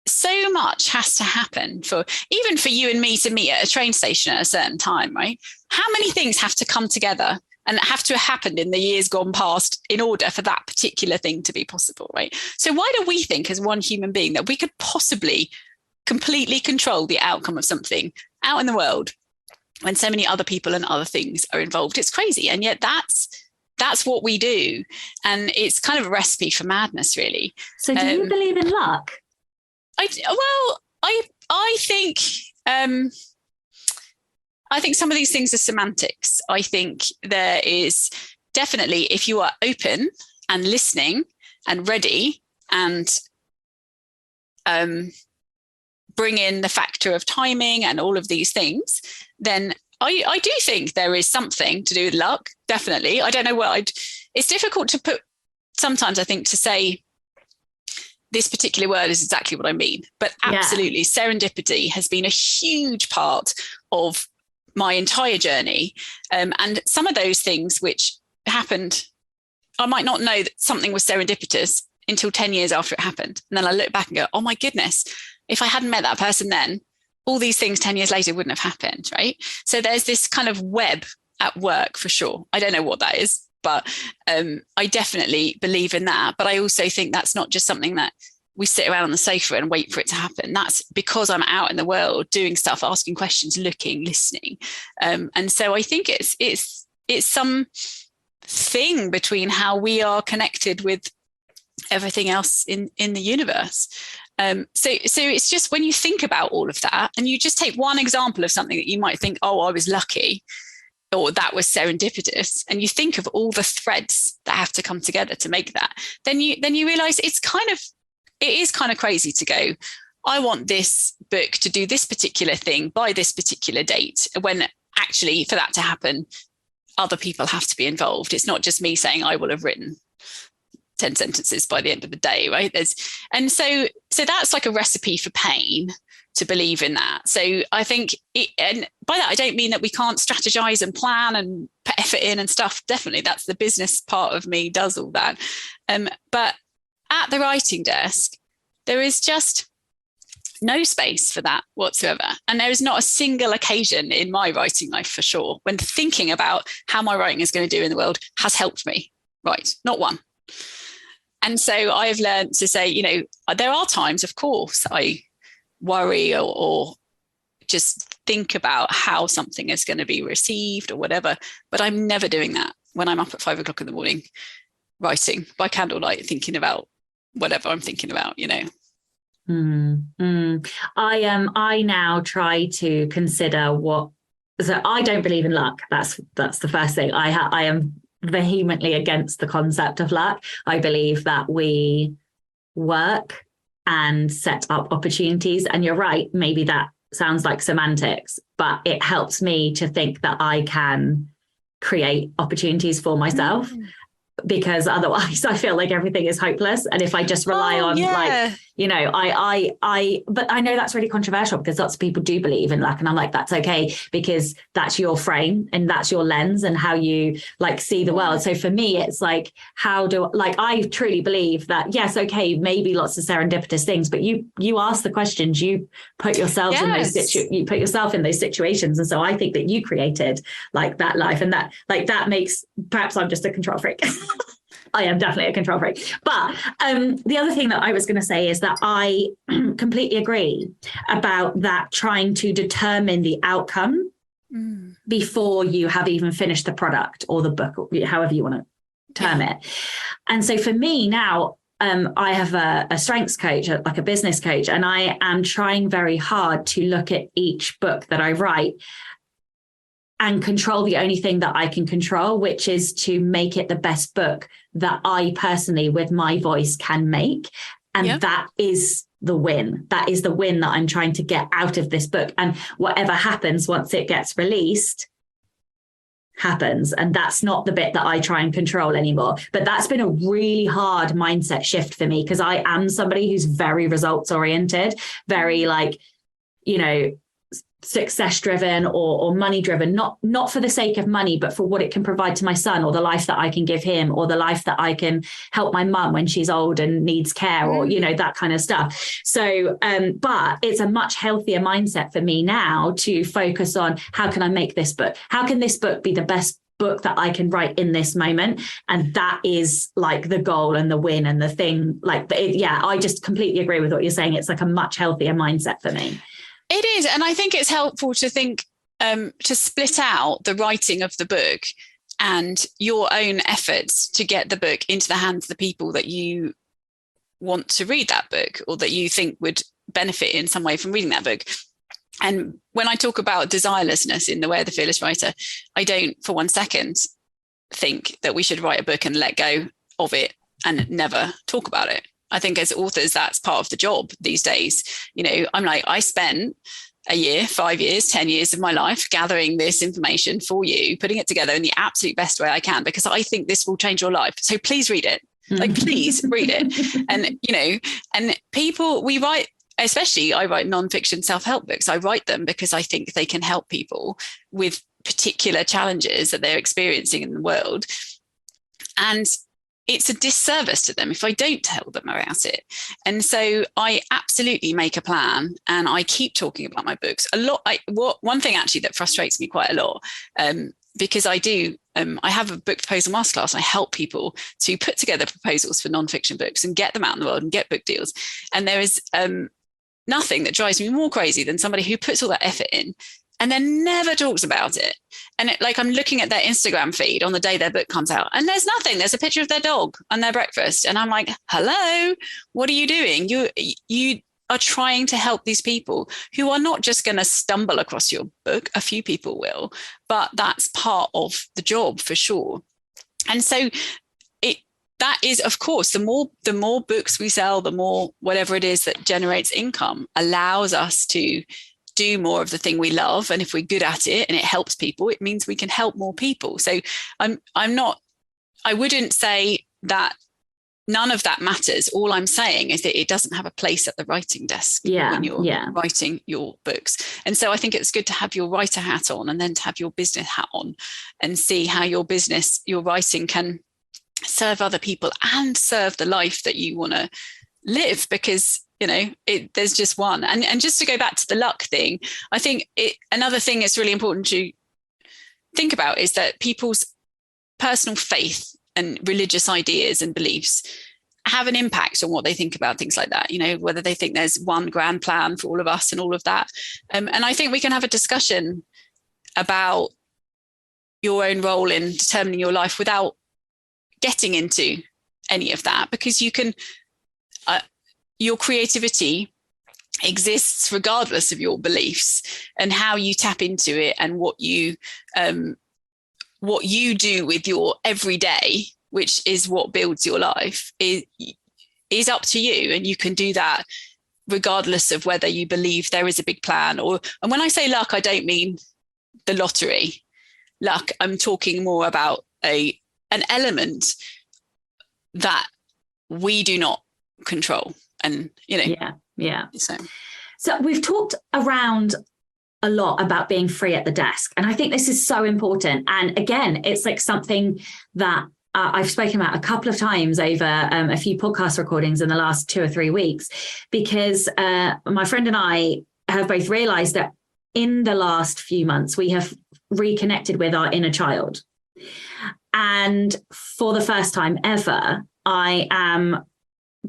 S2: so much has to happen for even for you and me to meet at a train station at a certain time, right? How many things have to come together and have to have happened in the years gone past in order for that particular thing to be possible, right? So why do we think as one human being that we could possibly completely control the outcome of something out in the world when so many other people and other things are involved? It's crazy. And yet that's what we do. And it's kind of a recipe for madness, really.
S1: So do you believe in luck?
S2: I think some of these things are semantics. I think there is definitely, if you are open and listening and ready and bring in the factor of timing and all of these things, then I do think there is something to do with luck. Definitely. I don't know it's difficult to put sometimes, I think, to say this particular word is exactly what I mean, but absolutely serendipity has been a huge part of my entire journey. And some of those things which happened, I might not know that something was serendipitous until 10 years after it happened. And then I look back and go, oh my goodness, if I hadn't met that person then, all these things 10 years later wouldn't have happened, right? So there's this kind of web at work for sure. I don't know what that is, but I definitely believe in that. But I also think that's not just something that we sit around on the sofa and wait for it to happen. That's because I'm out in the world doing stuff, asking questions, looking, listening. And so I think it's some thing between how we are connected with everything else in the universe. So it's just when you think about all of that and you just take one example of something that you might think, oh, I was lucky, or that was serendipitous, and you think of all the threads that have to come together to make that, then you realize it is kind of crazy to go, I want this book to do this particular thing by this particular date, when actually for that to happen, other people have to be involved. It's not just me saying I will have written 10 sentences by the end of the day, right? So that's like a recipe for pain, to believe in that. So I think, and by that, I don't mean that we can't strategize and plan and put effort in and stuff. Definitely, that's the business part of me, does all that. But at the writing desk, there is just no space for that whatsoever. And there is not a single occasion in my writing life, for sure, when thinking about how my writing is going to do in the world has helped me. Right, not one. And so I've learned to say, there are times, of course, I worry or just think about how something is going to be received or whatever, but I'm never doing that when I'm up at 5 o'clock in the morning, writing by candlelight, thinking about whatever I'm thinking about,
S1: I now try to consider so I don't believe in luck. That's the first thing. I am vehemently against the concept of luck. I believe that we work and set up opportunities. And you're right, maybe that sounds like semantics, but it helps me to think that I can create opportunities for myself. Because otherwise I feel like everything is hopeless. And if I just rely on but I know that's really controversial, because lots of people do believe in luck. And I'm like, that's okay, because that's your frame and that's your lens and how you see the world. So for me, it's like, I truly believe that, yes, okay, maybe lots of serendipitous things, but you ask the questions, you put yourself in those situations. And so I think that you created that life, and that makes, perhaps I'm just a control freak. I am definitely a control freak. But the other thing that I was going to say is that I completely agree about that, trying to determine the outcome before you have even finished the product or the book, or however you want to term it. And so for me now, I have a strengths coach, like a business coach, and I am trying very hard to look at each book that I write and control the only thing that I can control, which is to make it the best book that I personally, with my voice, can make. And that is the win. That is the win that I'm trying to get out of this book. And whatever happens once it gets released happens. And that's not the bit that I try and control anymore. But that's been a really hard mindset shift for me, because I am somebody who's very results oriented, very like, you know, success driven or money driven, not for the sake of money, but for what it can provide to my son, or the life that I can give him, or the life that I can help my mum when she's old and needs care, or, you know, that kind of stuff. So, but it's a much healthier mindset for me now to focus on, how can I make this book? How can this book be the best book that I can write in this moment? And that is like the goal and the win and the thing. Like, I just completely agree with what you're saying. It's like a much healthier mindset for me.
S2: It is. And I think it's helpful to think, to split out the writing of the book and your own efforts to get the book into the hands of the people that you want to read that book, or that you think would benefit in some way from reading that book. And when I talk about desirelessness in The Way of the Fearless Writer, I don't for one second think that we should write a book and let go of it and never talk about it. I think as authors, that's part of the job these days. You know, I'm like, I spent a year, 5 years, 10 years of my life gathering this information for you, putting it together in the absolute best way I can, because I think this will change your life. So please read it. Like, please read it. And, you know, and people, we write, especially I write nonfiction self-help books. I write them because I think they can help people with particular challenges that they're experiencing in the world. And it's a disservice to them if I don't tell them about it. And so I absolutely make a plan, and I keep talking about my books a lot. One thing actually that frustrates me quite a lot, because I have a book proposal masterclass, and I help people to put together proposals for nonfiction books and get them out in the world and get book deals. And there is nothing that drives me more crazy than somebody who puts all that effort in and then never talks about it. And I'm looking at their Instagram feed on the day their book comes out, and there's nothing. There's a picture of their dog and their breakfast. And I'm like, hello, what are you doing? You are trying to help these people who are not just going to stumble across your book. A few people will, but that's part of the job for sure. And so that is, of course, the more books we sell, the more whatever it is that generates income allows us to do more of the thing we love. And if we're good at it and it helps people, it means we can help more people. So I wouldn't say that none of that matters. All I'm saying is that it doesn't have a place at the writing desk when you're writing your books. And so I think it's good to have your writer hat on, and then to have your business hat on, and see how your business, your writing can serve other people and serve the life that you want to live, because you know, there's just one. And just to go back to the luck thing, I think another thing that's really important to think about is that people's personal faith and religious ideas and beliefs have an impact on what they think about things like that. You know, whether they think there's one grand plan for all of us and all of that. And I think we can have a discussion about your own role in determining your life without getting into any of that, because you can... your creativity exists regardless of your beliefs, and how you tap into it and what you do with your everyday, which is what builds your life, is up to you. And you can do that regardless of whether you believe there is a big plan and when I say luck, I don't mean the lottery luck. I'm talking more about an element that we do not control. And, you know,
S1: So we've talked around a lot about being free at the desk. And I think this is so important. And again, it's like something that I've spoken about a couple of times over a few podcast recordings in the last 2 or 3 weeks, because my friend and I have both realized that in the last few months, we have reconnected with our inner child. And for the first time ever,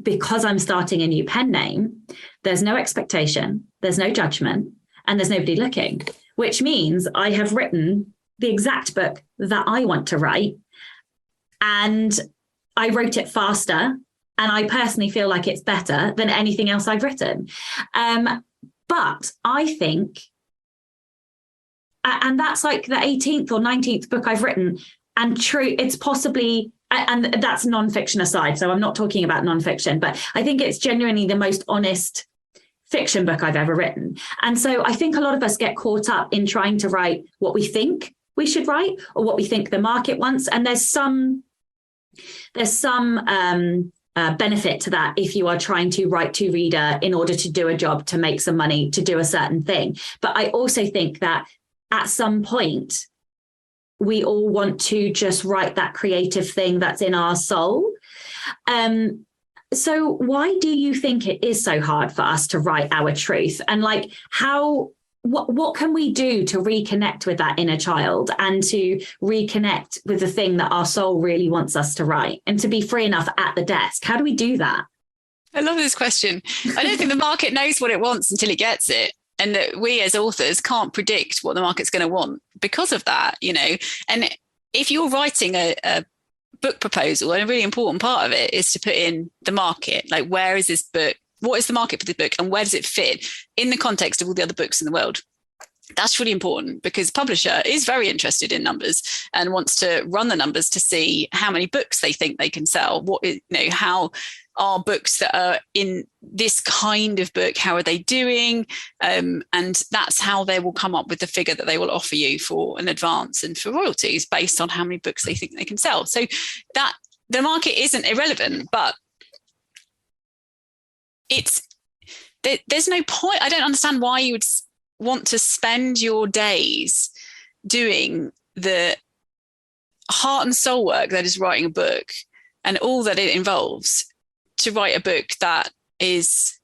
S1: because I'm starting a new pen name, there's no expectation, there's no judgment, and there's nobody looking, which means I have written the exact book that I want to write. And I wrote it faster. And I personally feel like it's better than anything else I've written. But I think, and that's like the 18th or 19th book I've written. And true, it's possibly, and that's nonfiction aside. So I'm not talking about nonfiction, but I think it's genuinely the most honest fiction book I've ever written. And so I think a lot of us get caught up in trying to write what we think we should write or what we think the market wants. And there's some benefit to that if you are trying to write to reader in order to do a job, to make some money, to do a certain thing. But I also think that at some point, we all want to just write that creative thing that's in our soul. So why do you think it is so hard for us to write our truth? And like what can we do to reconnect with that inner child and to reconnect with the thing that our soul really wants us to write and to be free enough at the desk? How do we do that?
S2: I love this question. I don't think the market knows what it wants until it gets it. And that we as authors can't predict what the market's going to want because of that, you know. And if you're writing a book proposal, and a really important part of it is to put in the market, like where is this book? What is the market for this book and where does it fit in the context of all the other books in the world? That's really important because publisher is very interested in numbers and wants to run the numbers to see how many books they think they can sell. What is, you know, how are books that are in this kind of book, how are they doing? And that's how they will come up with the figure that they will offer you for an advance and for royalties based on how many books they think they can sell. So that the market isn't irrelevant, but there's no point. I don't understand why you would want to spend your days doing the heart and soul work that is writing a book and all that it involves to write a book that is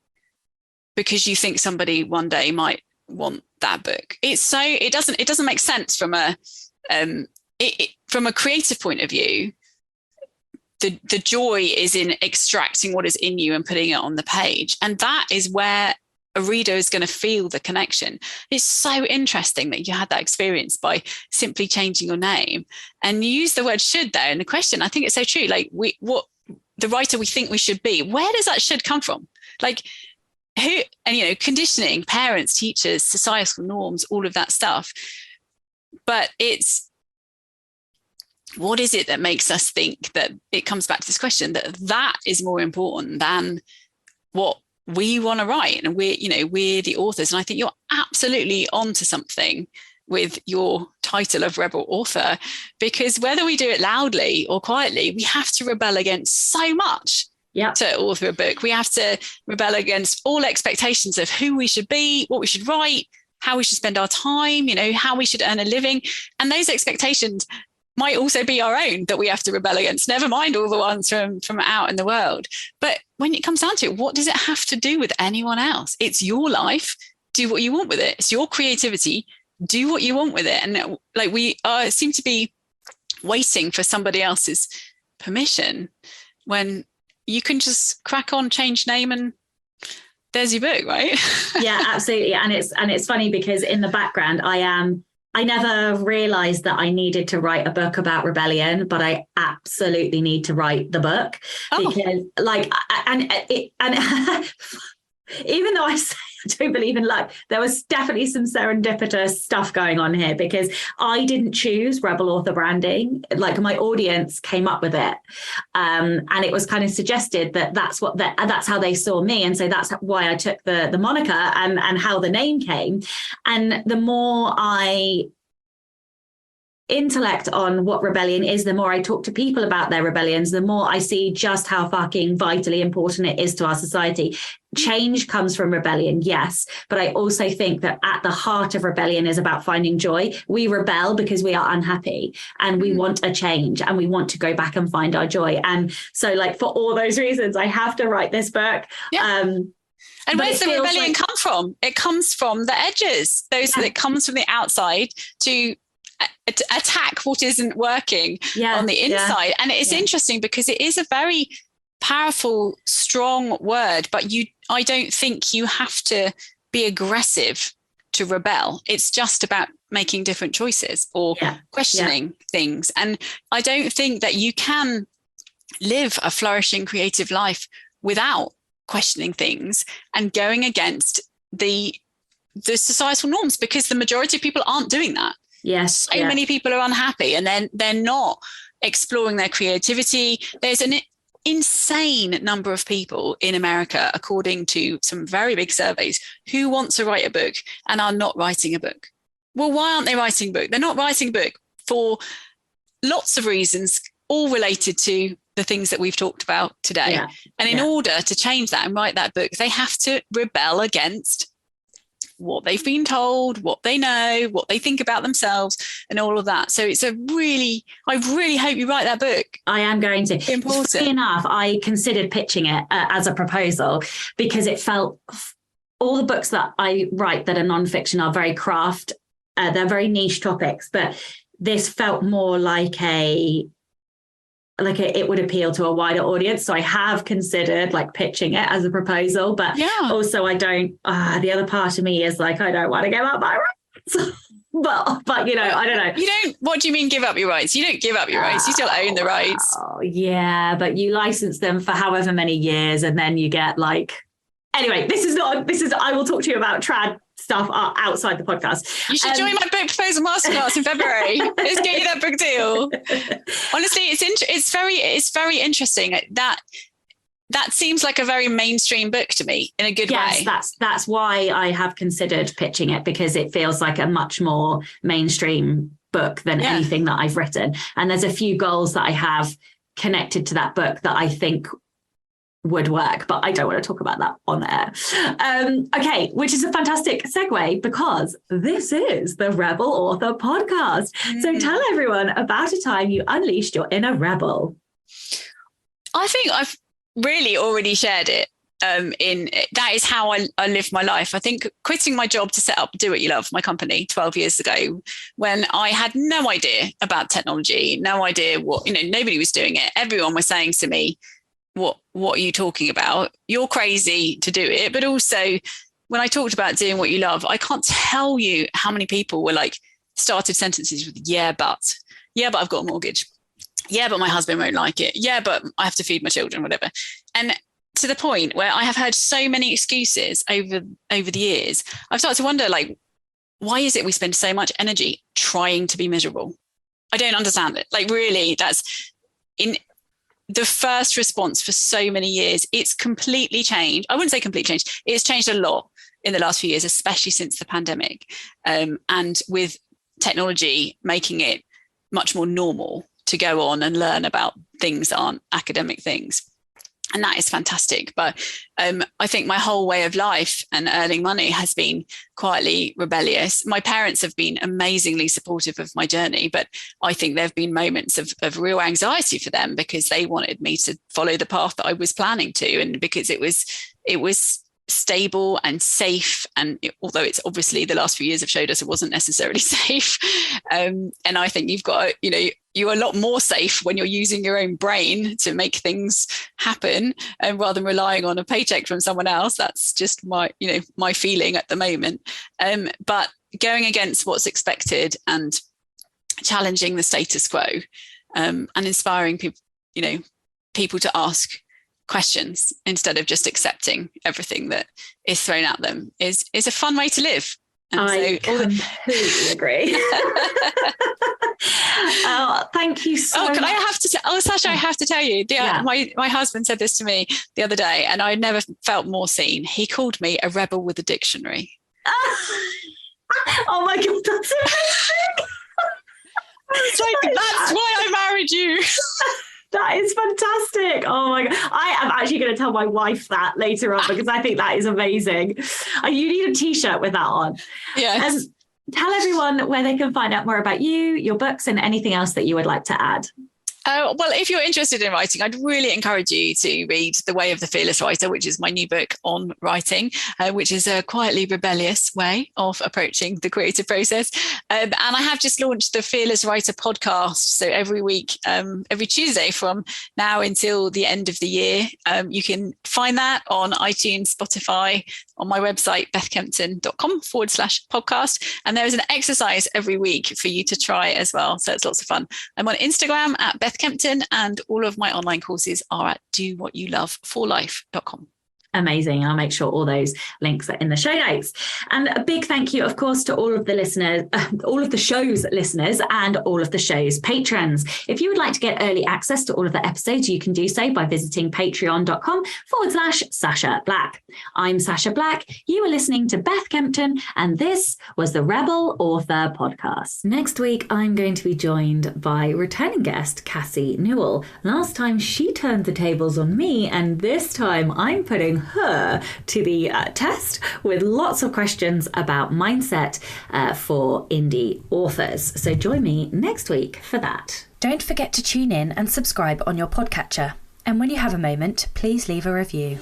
S2: because you think somebody one day might want that book. It doesn't make sense from a creative point of view. The joy is in extracting what is in you and putting it on the page. And that is where a reader is going to feel the connection. It's so interesting that you had that experience by simply changing your name. And you use the word should there in the question. I think it's so true. Like what the writer we think we should be, where does that should come from? Like who, and you know, conditioning, parents, teachers, societal norms, all of that stuff. But it's, what is it that makes us think that it comes back to this question that is more important than what we want to write? And we're the authors. And I think you're absolutely onto something with your title of Rebel Author, because whether we do it loudly or quietly, we have to rebel against so much to author a book. We have to rebel against all expectations of who we should be, what we should write, how we should spend our time, you know, how we should earn a living. And those expectations might also be our own that we have to rebel against, never mind all the ones from out in the world. But when it comes down to it, what does it have to do with anyone else? It's your life. Do what you want with it. It's your creativity. Do what you want with it. And like we seem to be waiting for somebody else's permission when you can just crack on, change name, and there's your book, right?
S1: Yeah, absolutely. And it's funny because in the background, I never realized that I needed to write a book about rebellion, but I absolutely need to write the book because even though I say I don't believe in luck, there was definitely some serendipitous stuff going on here because I didn't choose Rebel Author branding. Like my audience came up with it. And it was kind of suggested that that's how they saw me. And so that's why I took the moniker and how the name came. And the more I intellect on what rebellion is, the more I talk to people about their rebellions, the more I see just how fucking vitally important it is to our society. Change comes from rebellion, yes, but I also think that at the heart of rebellion is about finding joy. We rebel because we are unhappy and we want a change and we want to go back and find our joy. And so like for all those reasons, I have to write this book.
S2: Yeah. And where's the rebellion come from? It comes from the edges. It comes from the outside to attack what isn't working on the inside. Yeah. And it's interesting because it is a very powerful, strong word, but I don't think you have to be aggressive to rebel. It's just about making different choices or questioning things. And I don't think that you can live a flourishing creative life without questioning things and going against the societal norms, because the majority of people aren't doing that.
S1: Yes.
S2: So many people are unhappy, and then they're not exploring their creativity. There's an insane number of people in America, according to some very big surveys, who want to write a book and are not writing a book. Well, why aren't they writing a book? They're not writing a book for lots of reasons, all related to the things that we've talked about today. Yeah. And in order to change that and write that book, they have to rebel against what they've been told, what they know, what they think about themselves, and all of that. So I really hope you write that book.
S1: I am going to.
S2: Important.
S1: Funny enough, I considered pitching it as a proposal, because it felt, all the books that I write that are nonfiction are very craft. They're very niche topics, but this felt more like it would appeal to a wider audience. So I have considered like pitching it as a proposal, but also I don't, the other part of me is like, I don't want to give up my rights. but you know, I don't know.
S2: What do you mean give up your rights? You don't give up your rights. You still own the rights.
S1: Oh yeah, but you license them for however many years, and then you get like, anyway, I will talk to you about trad stuff outside the podcast.
S2: You should join my book proposal masterclass in February. Let's get you that book deal. Honestly, it's very interesting. That seems like a very mainstream book to me in a good way.
S1: Yes, that's why I have considered pitching it, because it feels like a much more mainstream book than anything that I've written. And there's a few goals that I have connected to that book that I think would work, but I don't want to talk about that on air. Okay, which is a fantastic segue, because this is the Rebel Author Podcast. So tell everyone about a time you unleashed your inner rebel.
S2: I think I've really already shared it. That is how I live my life. I think quitting my job to set up Do What You Love, my company, 12 years ago, when I had no idea about technology, no idea nobody was doing it. Everyone was saying to me, what are you talking about? You're crazy to do it. But also, when I talked about doing what you love, I can't tell you how many people were like, started sentences with, yeah, but I've got a mortgage. Yeah, but my husband won't like it. Yeah, but I have to feed my children, whatever. And to the point where I have heard so many excuses over the years, I've started to wonder, like, why is it we spend so much energy trying to be miserable? I don't understand it. Like, really, that's in the first response for so many years. It's completely changed. I wouldn't say completely changed. It's changed a lot in the last few years, especially since the pandemic, and with technology making it much more normal to go on and learn about things that aren't academic things. And that is fantastic. But I think my whole way of life and earning money has been quietly rebellious. My parents have been amazingly supportive of my journey, but I think there have been moments of real anxiety for them, because they wanted me to follow the path that I was planning to, and because it was stable and safe. And although it's obviously the last few years have showed us it wasn't necessarily safe. And I think you've got, you're a lot more safe when you're using your own brain to make things happen, and rather than relying on a paycheck from someone else. That's just my feeling at the moment. But going against what's expected and challenging the status quo, and inspiring people to ask questions instead of just accepting everything that is thrown at them is a fun way to live. And
S1: I completely agree. Thank you so much.
S2: Sasha, I have to tell you, my husband said this to me the other day, and I never felt more seen. He called me a rebel with a dictionary.
S1: Oh my God, that's amazing.
S2: It's like, that's why I married you.
S1: That is fantastic. Oh my God. I am actually going to tell my wife that later on, because I think that is amazing. You need a t-shirt with that on.
S2: Yes.
S1: Tell everyone where they can find out more about you, your books, and anything else that you would like to add.
S2: Well, if you're interested in writing, I'd really encourage you to read The Way of the Fearless Writer, which is my new book on writing, which is a quietly rebellious way of approaching the creative process. And I have just launched the Fearless Writer podcast. So every week, every Tuesday from now until the end of the year, you can find that on iTunes, Spotify, on my website, bethkempton.com/podcast. And there is an exercise every week for you to try as well. So it's lots of fun. I'm on Instagram at Beth Kempton, and all of my online courses are at dowhatyouloveforlife.com.
S1: Amazing. I'll make sure all those links are in the show notes. And a big thank you, of course, to all of the listeners, all of the show's listeners and all of the show's patrons. If you would like to get early access to all of the episodes, you can do so by visiting patreon.com/Sasha Black. I'm Sasha Black. You are listening to Beth Kempton, and this was the Rebel Author Podcast. Next week, I'm going to be joined by returning guest Cassie Newell. Last time she turned the tables on me, and this time I'm putting her to the test with lots of questions about mindset for indie authors. So join me next week for that.
S3: Don't forget to tune in and subscribe on your podcatcher. And when you have a moment, please leave a review.